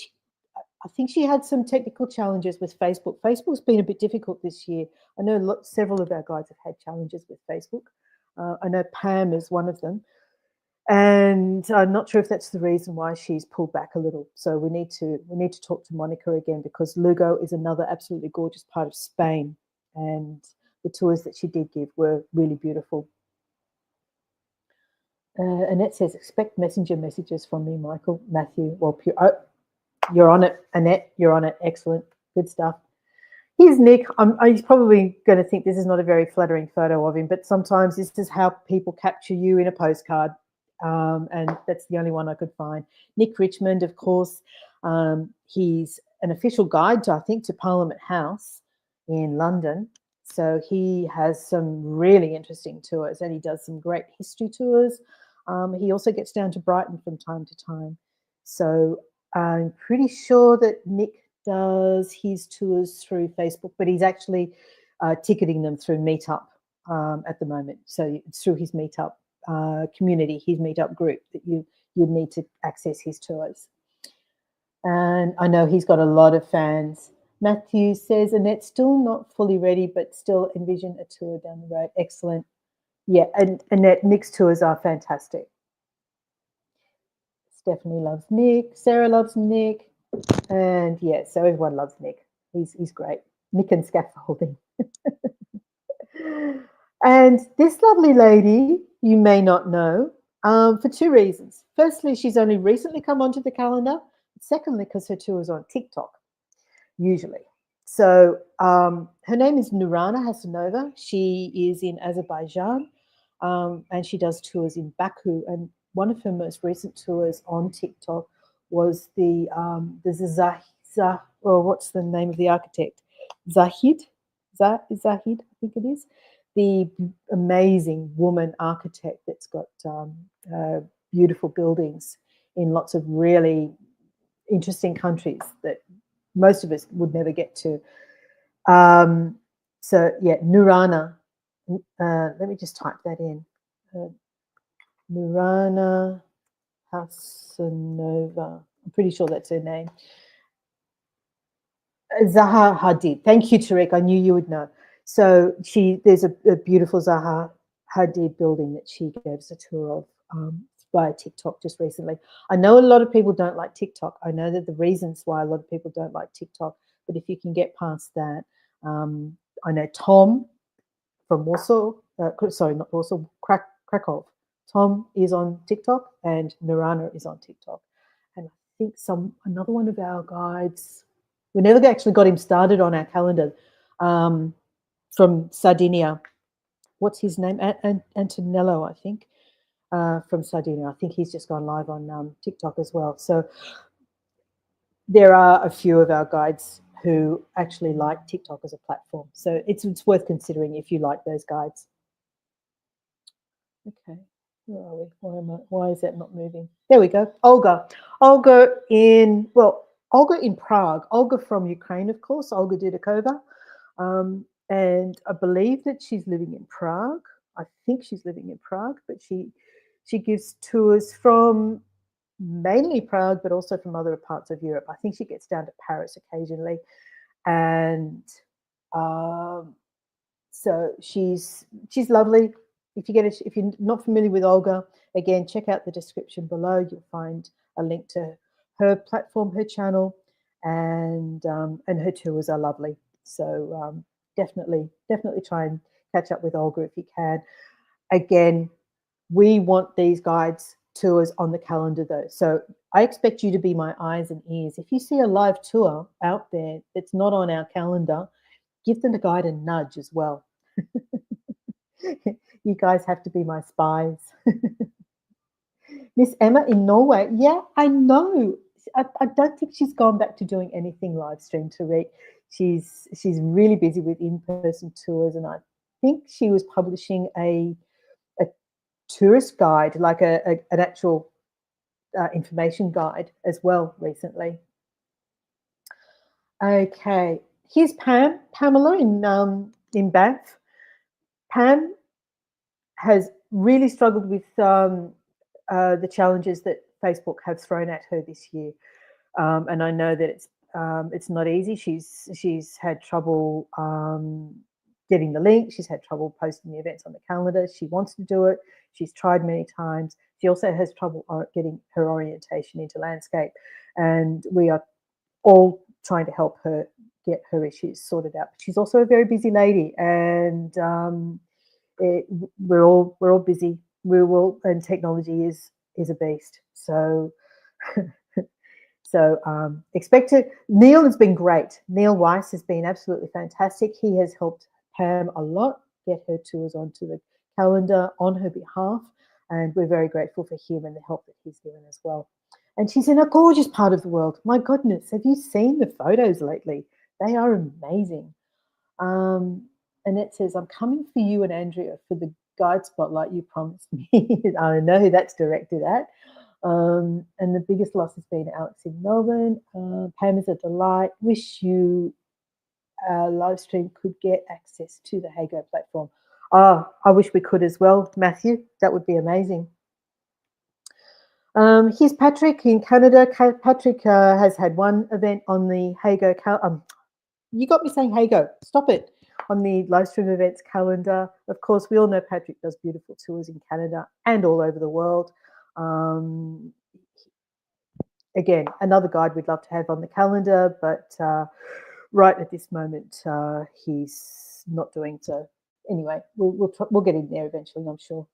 I think she had some technical challenges with Facebook. Facebook's been a bit difficult this year. I know several of our guides have had challenges with Facebook. I know Pam is one of them. And I'm not sure if that's the reason why she's pulled back a little. So we need to talk to Monica again, because Lugo is another absolutely gorgeous part of Spain, and the tours that she did give were really beautiful. Annette says, expect messenger messages from me, Michael. Matthew, well, you're on it, Annette. You're on it. Excellent. Good stuff. Here's Nick. He's probably going to think this is not a very flattering photo of him, but sometimes this is how people capture you in a postcard. And that's the only one I could find. Nick Richmond, of course, he's an official guide to, I think, to Parliament House in London. So he has some really interesting tours, and he does some great history tours. He also gets down to Brighton from time to time. So I'm pretty sure that Nick does his tours through Facebook, but he's actually ticketing them through Meetup at the moment. So it's through his Meetup community, his Meetup group, that you'd need to access his tours. And I know he's got a lot of fans. Matthew says, Annette's still not fully ready, but still envision a tour down the road. Excellent. Yeah, and Annette, Nick's tours are fantastic. Stephanie loves Nick. Sarah loves Nick. And yeah, so everyone loves Nick. He's great. Nick and scaffolding. And this lovely lady, you may not know, for two reasons. Firstly, she's only recently come onto the calendar. Secondly, because her tour is on TikTok, usually. So her name is Nurana Hasanova. She is in Azerbaijan, and she does tours in Baku. And one of her most recent tours on TikTok was the or what's the name of the architect? Zahid, I think it is. The amazing woman architect that's got beautiful buildings in lots of really interesting countries that most of us would never get to. So yeah, Nurana. Let me just type that in. Nurana Hasanova. I'm pretty sure that's her name. Zaha Hadid. Thank you, Tariq. I knew you would know. So there's a beautiful Zaha Hadid building that she gave us a tour of via TikTok just recently. I know a lot of people don't like TikTok. I know that the reasons why a lot of people don't like TikTok, but if you can get past that, I know Tom from Warsaw, sorry, not Warsaw, Krakow. Tom is on TikTok and Nurana is on TikTok. And I think another one of our guides, we never actually got him started on our calendar, from Sardinia. What's his name? Antonello, I think, from Sardinia. I think he's just gone live on TikTok as well. So there are a few of our guides who actually like TikTok as a platform. So it's worth considering if you like those guides. Okay, where are we? Why is that not moving? There we go. Olga in Prague. Olga from Ukraine, of course. Olga Dudakova. And I believe that she's living in Prague. I think she's living in Prague, but she gives tours from mainly Prague, but also from other parts of Europe. I think she gets down to Paris occasionally. And so she's lovely. If you're not familiar with Olga, again, check out the description below. You'll find a link to her platform, her channel, and her tours are lovely. So definitely try and catch up with Olga if you can. Again, we want these guides tours on the calendar though. So I expect you to be my eyes and ears. If you see a live tour out there that's not on our calendar, give them a guide and nudge as well. You guys have to be my spies. Miss Emma in Norway. Yeah, I know. I don't think she's gone back to doing anything live stream, Tariq. She's really busy with in-person tours, and I think she was publishing a tourist guide, like an actual information guide as well recently. Okay, here's Pamela in Banff. Pam has really struggled with the challenges that Facebook have thrown at her this year. and I know that it's not easy. She's had trouble getting the link. She's had trouble posting the events on the calendar. She wants to do it. She's tried many times. She also has trouble getting her orientation into landscape, and we are all trying to help her get her issues sorted out. But she's also a very busy lady, and we're all busy. And technology is a beast. So expect it. Neil has been great. Neil Weiss has been absolutely fantastic. He has helped Pam a lot get her tours onto the calendar on her behalf, and we're very grateful for him and the help that he's given as well. And she's in a gorgeous part of the world. My goodness, have you seen the photos lately? They are amazing. Annette says, I'm coming for you and Andrea for the guide spotlight you promised me. I know who that's directed at. And the biggest loss has been Alex in Melbourne. Pam is a delight. Wish you Livestream could get access to the Hago platform. Oh, I wish we could as well, Matthew. That would be amazing. Here's Patrick in Canada. Patrick has had one event on the Hago. You got me saying Hago. Stop it. On the Livestream events calendar. Of course, we all know Patrick does beautiful tours in Canada and all over the world. Again, another guide we'd love to have on the calendar, but right at this moment, he's not doing so. Anyway, we'll get in there eventually, I'm sure.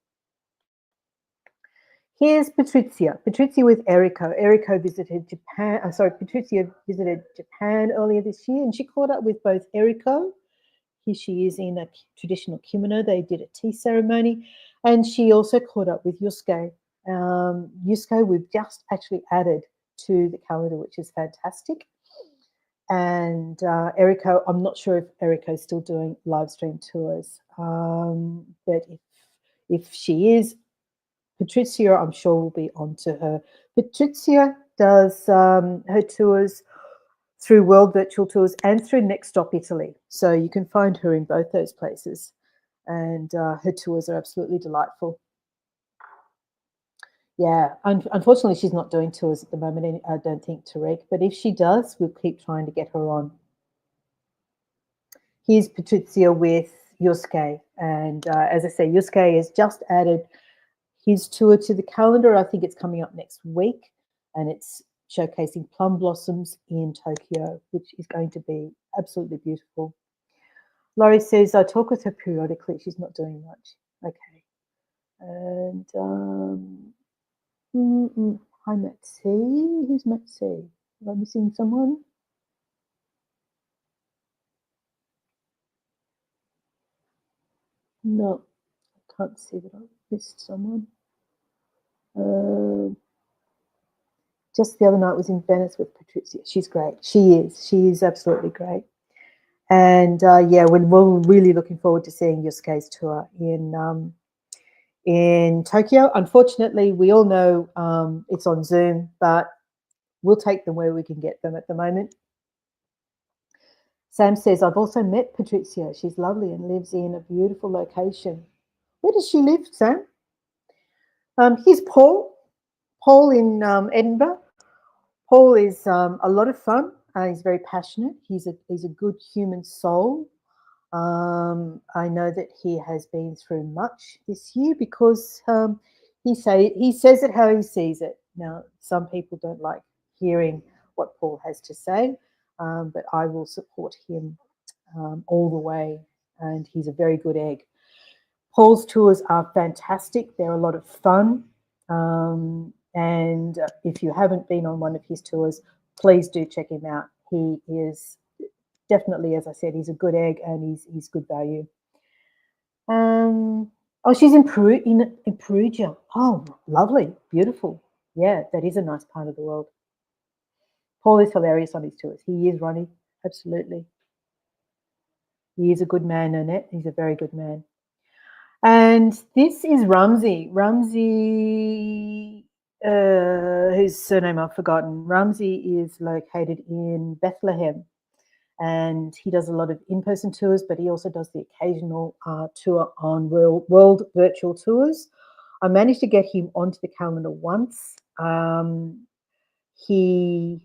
Here's Patrizia. Patrizia with Eriko. Eriko visited Japan. Patrizia visited Japan earlier this year, and she caught up with both Eriko. Here she is in a traditional kimono. They did a tea ceremony, and she also caught up with Yusuke. Yusuke, we've just actually added to the calendar, which is fantastic. And Eriko, I'm not sure if Eriko is still doing live stream tours, but if she is, Patrizia, I'm sure will be on to her. Patrizia does her tours through World Virtual Tours and through Next Stop Italy. So you can find her in both those places. And her tours are absolutely delightful. Yeah, unfortunately, she's not doing tours at the moment, I don't think, Tariq. But if she does, we'll keep trying to get her on. Here's Patrizia with Yusuke. And as I say, Yusuke has just added his tour to the calendar. I think it's coming up next week. And it's showcasing plum blossoms in Tokyo, which is going to be absolutely beautiful. Laurie says, I talk with her periodically. She's not doing much. Okay. And hi, Maxie. Who's Maxie? Am I missing someone? No, I can't see that I missed someone. Just the other night was in Venice with Patrizia. She's great. She is absolutely great. And yeah, we're really looking forward to seeing Yusuke's tour in Tokyo. Unfortunately, we all know it's on Zoom, but we'll take them where we can get them at the moment. Sam says, I've also met Patrizia. She's lovely and lives in a beautiful location. Where does she live, Sam? Here's Paul. Paul in Edinburgh. Paul is a lot of fun. He's very passionate. He's a good human soul. I know that he has been through much this year because he says it how he sees it. Now, some people don't like hearing what Paul has to say, but I will support him all the way, and he's a very good egg. Paul's tours are fantastic. They're a lot of fun. And if you haven't been on one of his tours, please do check him out. He is definitely, as I said, he's a good egg and he's good value. Oh, she's in Peru, in Perugia. Oh, lovely, beautiful. Yeah, that is a nice part of the world. Paul is hilarious on his tours. He is, Ronnie, absolutely. He is a good man, Annette. He's a very good man. And this is Ramsey. Ramsey, whose surname I've forgotten. Ramsey is located in Bethlehem, and he does a lot of in-person tours, but he also does the occasional tour on World Virtual Tours. I managed to get him onto the calendar once. He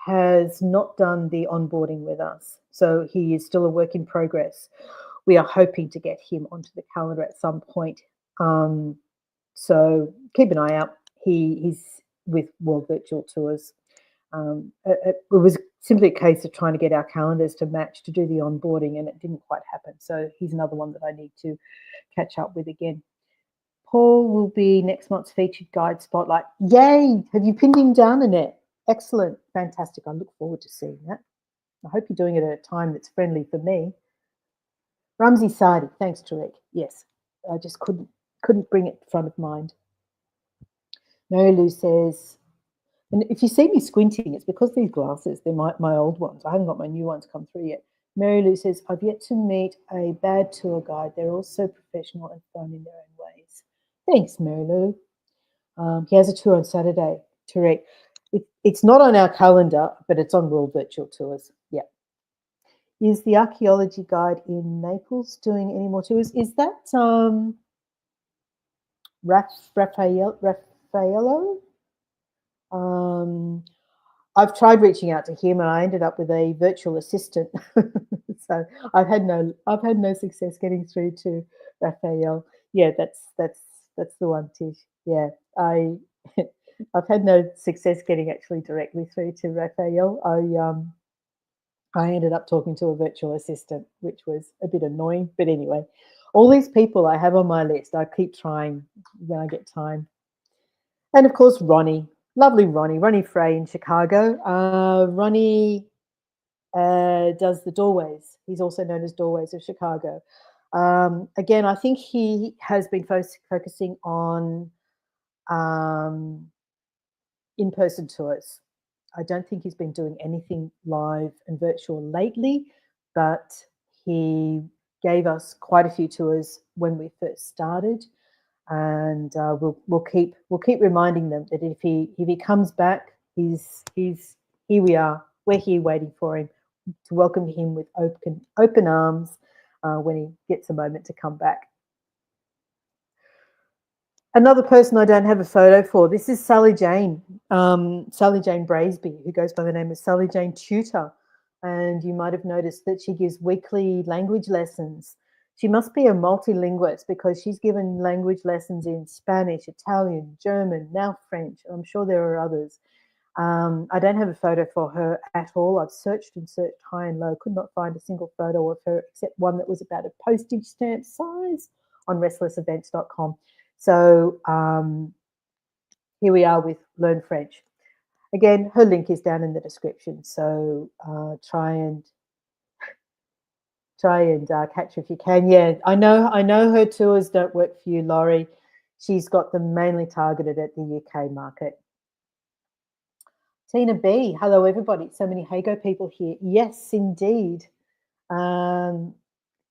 has not done the onboarding with us. So he is still a work in progress. We are hoping to get him onto the calendar at some point. So keep an eye out. He's with World Virtual Tours. It was simply a case of trying to get our calendars to match to do the onboarding, and it didn't quite happen. So he's another one that I need to catch up with again. Paul will be next month's featured guide spotlight. Yay! Have you pinned him down, Annette? Excellent. Fantastic. I look forward to seeing that. I hope you're doing it at a time that's friendly for me. Ramsey Sadi. Thanks, Tarek. Yes, I just couldn't bring it front of mind. Mary Lou says, and if you see me squinting, it's because these glasses, they're my old ones. I haven't got my new ones come through yet. Mary Lou says, I've yet to meet a bad tour guide. They're all so professional and fun in their own ways. Thanks, Mary Lou. He has a tour on Saturday, Tarek. It's not on our calendar, but it's on World Virtual Tours. Yeah. Is the archaeology guide in Naples doing any more tours? Is that Raffaello? I've tried reaching out to him, and I ended up with a virtual assistant. So I've had no success getting through to Raphael. Yeah, that's the one, Tish. Yeah, I've had no success getting actually directly through to Raphael. I ended up talking to a virtual assistant, which was a bit annoying. But anyway, all these people I have on my list, I keep trying when I get time. And of course, Ronnie, lovely Ronnie Frey in Chicago. Ronnie does the Doorways. He's also known as Doorways of Chicago. Again, I think he has been focusing on in-person tours. I don't think he's been doing anything live and virtual lately, but he gave us quite a few tours when we first started, and we'll keep reminding them that if he comes back, he's here. We are. We're here waiting for him to welcome him with open arms when he gets a moment to come back. Another person I don't have a photo for. This is Sally Jane Braisby, who goes by the name of Sally Jane Tutor. And you might have noticed that she gives weekly language lessons. She must be a multilingualist because she's given language lessons in Spanish, Italian, German, now French. I'm sure there are others. I don't have a photo for her at all. I've searched high and low, could not find a single photo of her except one that was about a postage stamp size on restlessevents.com. So here we are with Learn French. Again, her link is down in the description. So try and catch her if you can. Yeah, I know her tours don't work for you, Laurie. She's got them mainly targeted at the UK market. Tina B, hello everybody. So many Hago people here. Yes, indeed. And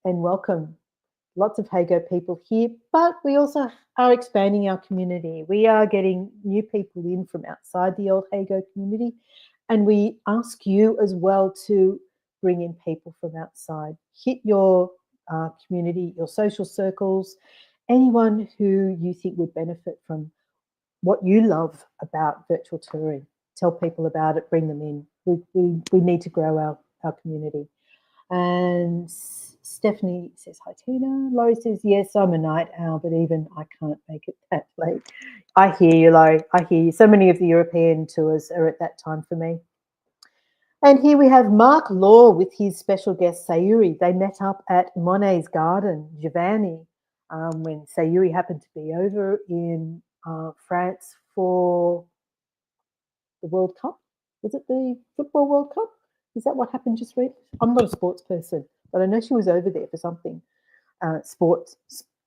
welcome. Lots of Hago people here, but we also are expanding our community. We are getting new people in from outside the old Hago community, and we ask you as well to bring in people from outside. Hit your community, your social circles, anyone who you think would benefit from what you love about virtual touring. Tell people about it, bring them in. We need to grow our community. And Stephanie says, hi, Tina. Laurie says, yes, I'm a night owl, but even I can't make it that late. I hear you, Laurie. I hear you. So many of the European tours are at that time for me. And here we have Mark Law with his special guest, Sayuri. They met up at Monet's Garden, Giovanni, when Sayuri happened to be over in France for the World Cup. Was it the Football World Cup? Is that what happened just recently? I'm not a sports person, but I know she was over there for something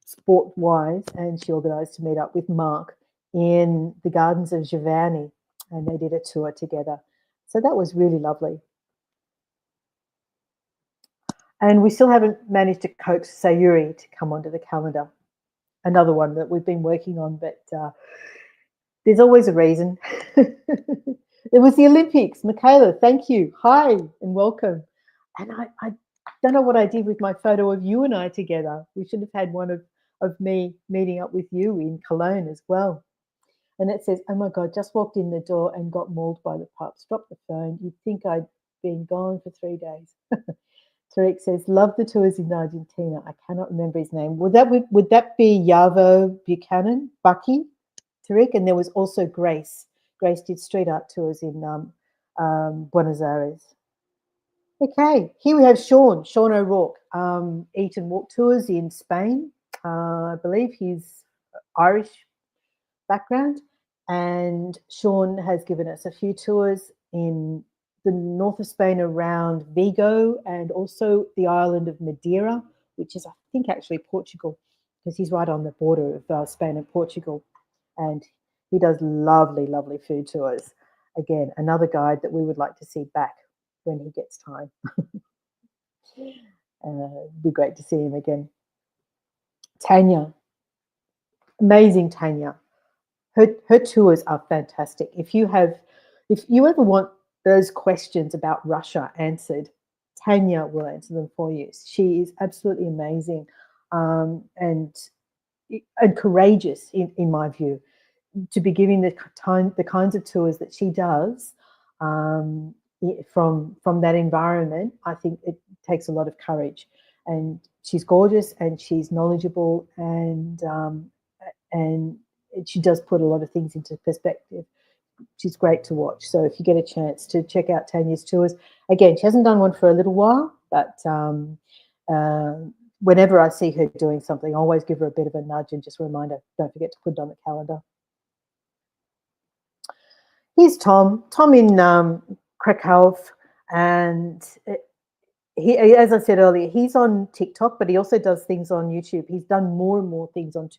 sport-wise, and she organised to meet up with Mark in the gardens of Giovanni, and they did a tour together. So that was really lovely. And we still haven't managed to coax Sayuri to come onto the calendar. Another one that we've been working on, but there's always a reason. It was the Olympics. Michaela, thank you. Hi and welcome. And I don't know what I did with my photo of you and I together. We should have had one of me meeting up with you in Cologne as well. And it says, "Oh my God, just walked in the door and got mauled by the pups. Dropped the phone. You'd think I'd been gone for 3 days." Tariq says, "Love the tours in Argentina." I cannot remember his name. Would that be Yavo Buchanan, Bucky, Tariq? And there was also Grace. Grace did street art tours in Buenos Aires. Okay, here we have Sean O'Rourke, Eat and Walk Tours in Spain. I believe he's Irish background. And Sean has given us a few tours in the north of Spain around Vigo and also the island of Madeira, which is, I think, actually Portugal, because he's right on the border of Spain and Portugal. And he does lovely, lovely food tours. Again, another guide that we would like to see back when he gets time. It'd be great to see him again. Tanya, amazing Tanya. Her tours are fantastic. If you ever want those questions about Russia answered, Tanya will answer them for you. She is absolutely amazing, and courageous in my view, to be giving the kinds of tours that she does from that environment. I think it takes a lot of courage, and she's gorgeous and she's knowledgeable, and she does put a lot of things into perspective. She's great to watch. So if you get a chance to check out Tanya's tours, again, she hasn't done one for a little while, but whenever I see her doing something, I always give her a bit of a nudge and just remind her, don't forget to put it on the calendar. Here's Tom in Krakow, and he, as I said earlier, he's on TikTok, but he also does things on YouTube. He's done more and more things on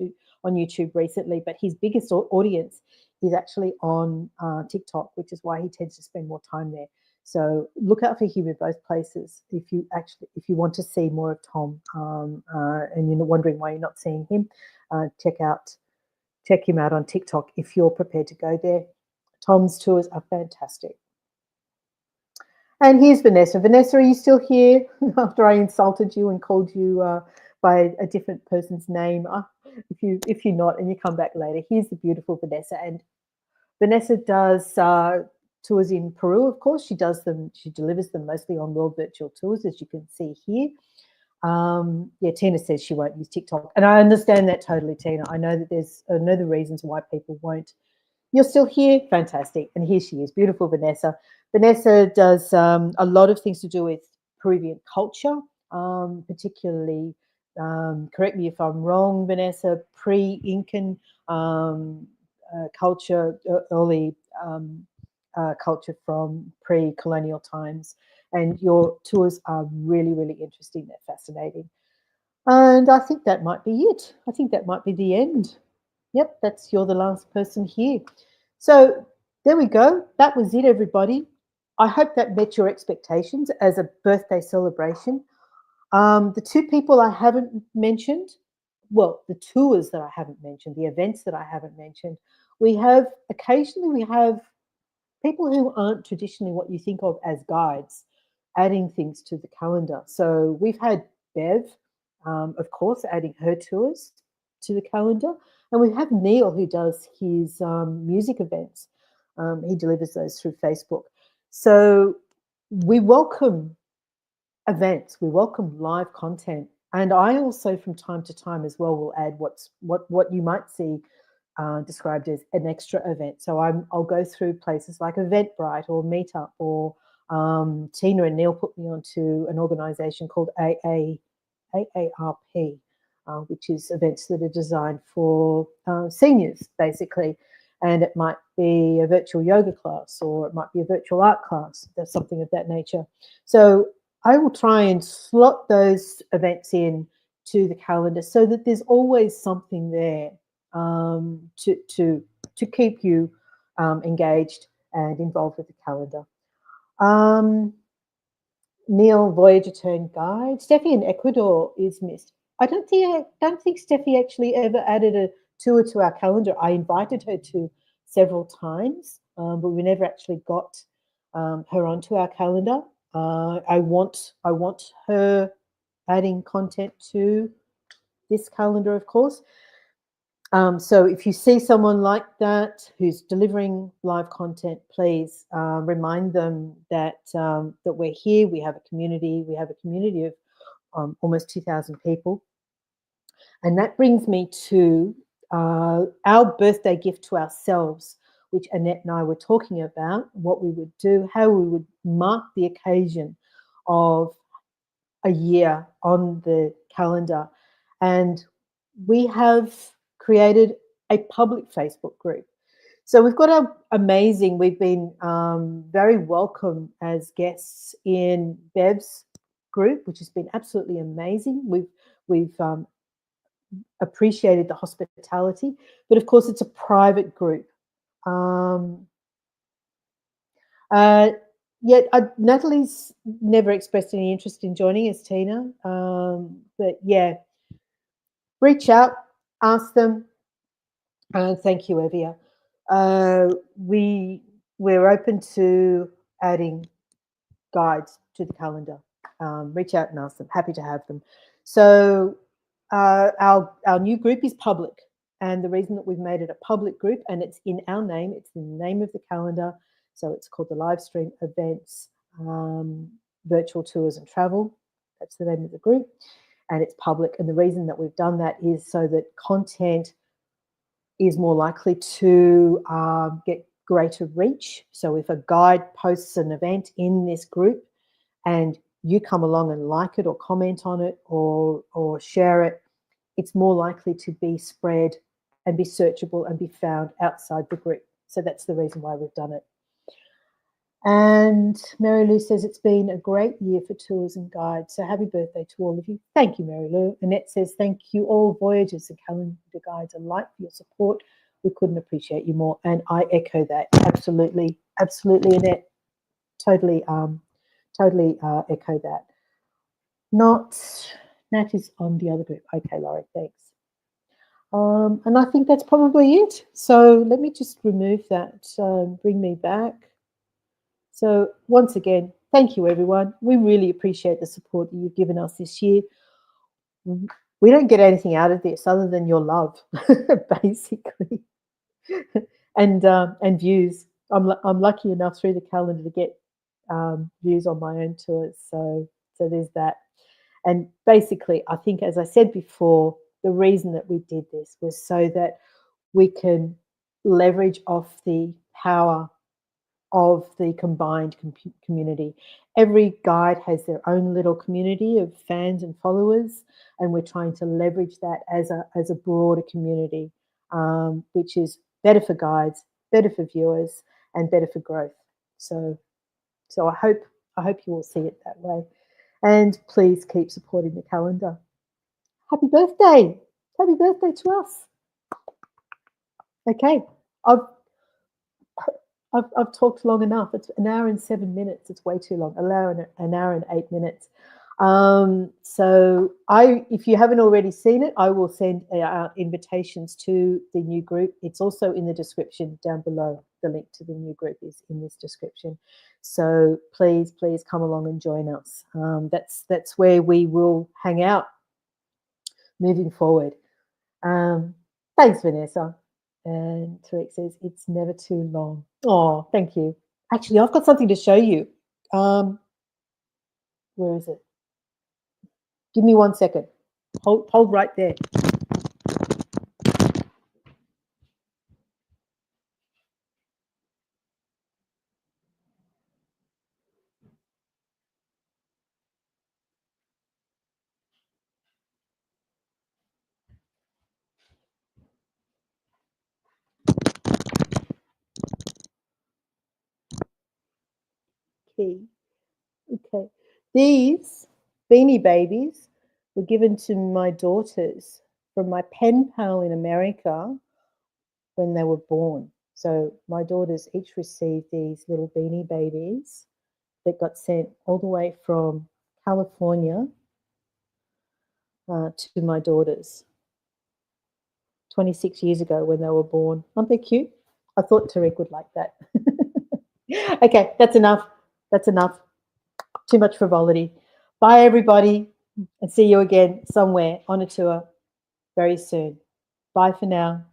YouTube recently, but his biggest audience is actually on TikTok, which is why he tends to spend more time there. So look out for him in both places if you want to see more of Tom, and you're wondering why you're not seeing him. Check him out on TikTok if you're prepared to go there. Tom's tours are fantastic. And here's Vanessa. Vanessa, are you still here after I insulted you and called you by a different person's name? If you're not and you come back later, here's the beautiful Vanessa. And Vanessa does tours in Peru, of course. She delivers them mostly on World Virtual Tours, as you can see here. Tina says she won't use TikTok. And I understand that totally, Tina. I know the reasons why people won't. You're still here? Fantastic. And here she is, beautiful Vanessa. Vanessa does a lot of things to do with Peruvian culture, particularly, correct me if I'm wrong, Vanessa, pre-Incan culture, early culture from pre-colonial times. And your tours are really, really interesting. They're fascinating. And I think that might be it. I think that might be the end. Yep, you're the last person here. So there we go. That was it, everybody. I hope that met your expectations as a birthday celebration. The two people I haven't mentioned, well, the tours that I haven't mentioned, the events that I haven't mentioned, occasionally we have people who aren't traditionally what you think of as guides adding things to the calendar. So we've had Bev, of course, adding her tours to the calendar. And we have Neil, who does his music events. He delivers those through Facebook. So we welcome events, we welcome live content. And I also, from time to time as well, will add what you might see described as an extra event. So I'll go through places like Eventbrite or Meetup, or Tina and Neil put me onto an organisation called AARP, which is events that are designed for seniors, basically. And it might be a virtual yoga class, or it might be a virtual art class, something of that nature. So I will try and slot those events in to the calendar so that there's always something there to keep you engaged and involved with the calendar. Neil, Voyager Turn Guide. Steffi in Ecuador is missed. I don't think Steffi actually ever added a tour to our calendar. I invited her to several times, but we never actually got her onto our calendar. I want her adding content to this calendar, of course. So if you see someone like that who's delivering live content, please remind them that that we're here. We have a community. We have a community of almost 2,000 people, and that brings me to our birthday gift to ourselves, which Annette and I were talking about. What we would do, how we would mark the occasion of a year on the calendar, and we have created a public Facebook group. So we've got our amazing, we've been very welcome as guests in Bev's group, which has been absolutely amazing. We've appreciated the hospitality, but of course it's a private group. Um, Yet Natalie's never expressed any interest in joining us, Tina. But yeah, reach out, ask them. Thank you, Evia. We're open to adding guides to the calendar. Reach out and ask them. Happy to have them. So our new group is public, and the reason that we've made it a public group, and it's in our name, it's in the name of the calendar. So it's called the Livestream Events Virtual Tours and Travel. That's the name of the group, and it's public. And the reason that we've done that is so that content is more likely to get greater reach. So if a guide posts an event in this group and you come along and like it or comment on it or share it, it's more likely to be spread and be searchable and be found outside the group. So that's the reason why we've done it. And Mary Lou says it's been a great year for tours and guides. So happy birthday to all of you. Thank you, Mary Lou. Annette says, thank you all voyagers and calendar guides alike for your support. We couldn't appreciate you more. And I echo that. Absolutely. Absolutely, Annette. Totally echo that. Nat is on the other group. Okay, Laurie, thanks. And I think that's probably it. So let me just remove that, bring me back. So once again, thank you, everyone. We really appreciate the support that you've given us this year. We don't get anything out of this other than your love, basically, and views. I'm lucky enough through the calendar to get views on my own tours. So there's that. And basically, I think, as I said before, the reason that we did this was so that we can leverage off the power of the combined community. Every guide has their own little community of fans and followers, and we're trying to leverage that as a broader community, which is better for guides, better for viewers, and better for growth. So I hope you all see it that way. And please keep supporting the calendar. Happy birthday! Happy birthday to us. Okay, I've talked long enough. It's an hour and 7 minutes. It's way too long. An hour and 8 minutes. So if you haven't already seen it, I will send out invitations to the new group. It's also in the description down below. The link to the new group is in this description. So please come along and join us. That's where we will hang out moving forward. Thanks, Vanessa. And Tariq says, it's never too long. Oh, thank you. Actually, I've got something to show you. Where is it? Give me 1 second. Hold right there. Okay. These Beanie Babies were given to my daughters from my pen pal in America when they were born. So my daughters each received these little Beanie Babies that got sent all the way from California to my daughters 26 years ago when they were born. Aren't they cute? I thought Tariq would like that. Okay, that's enough. That's enough. Too much frivolity. Bye, everybody, and see you again somewhere on a tour very soon. Bye for now.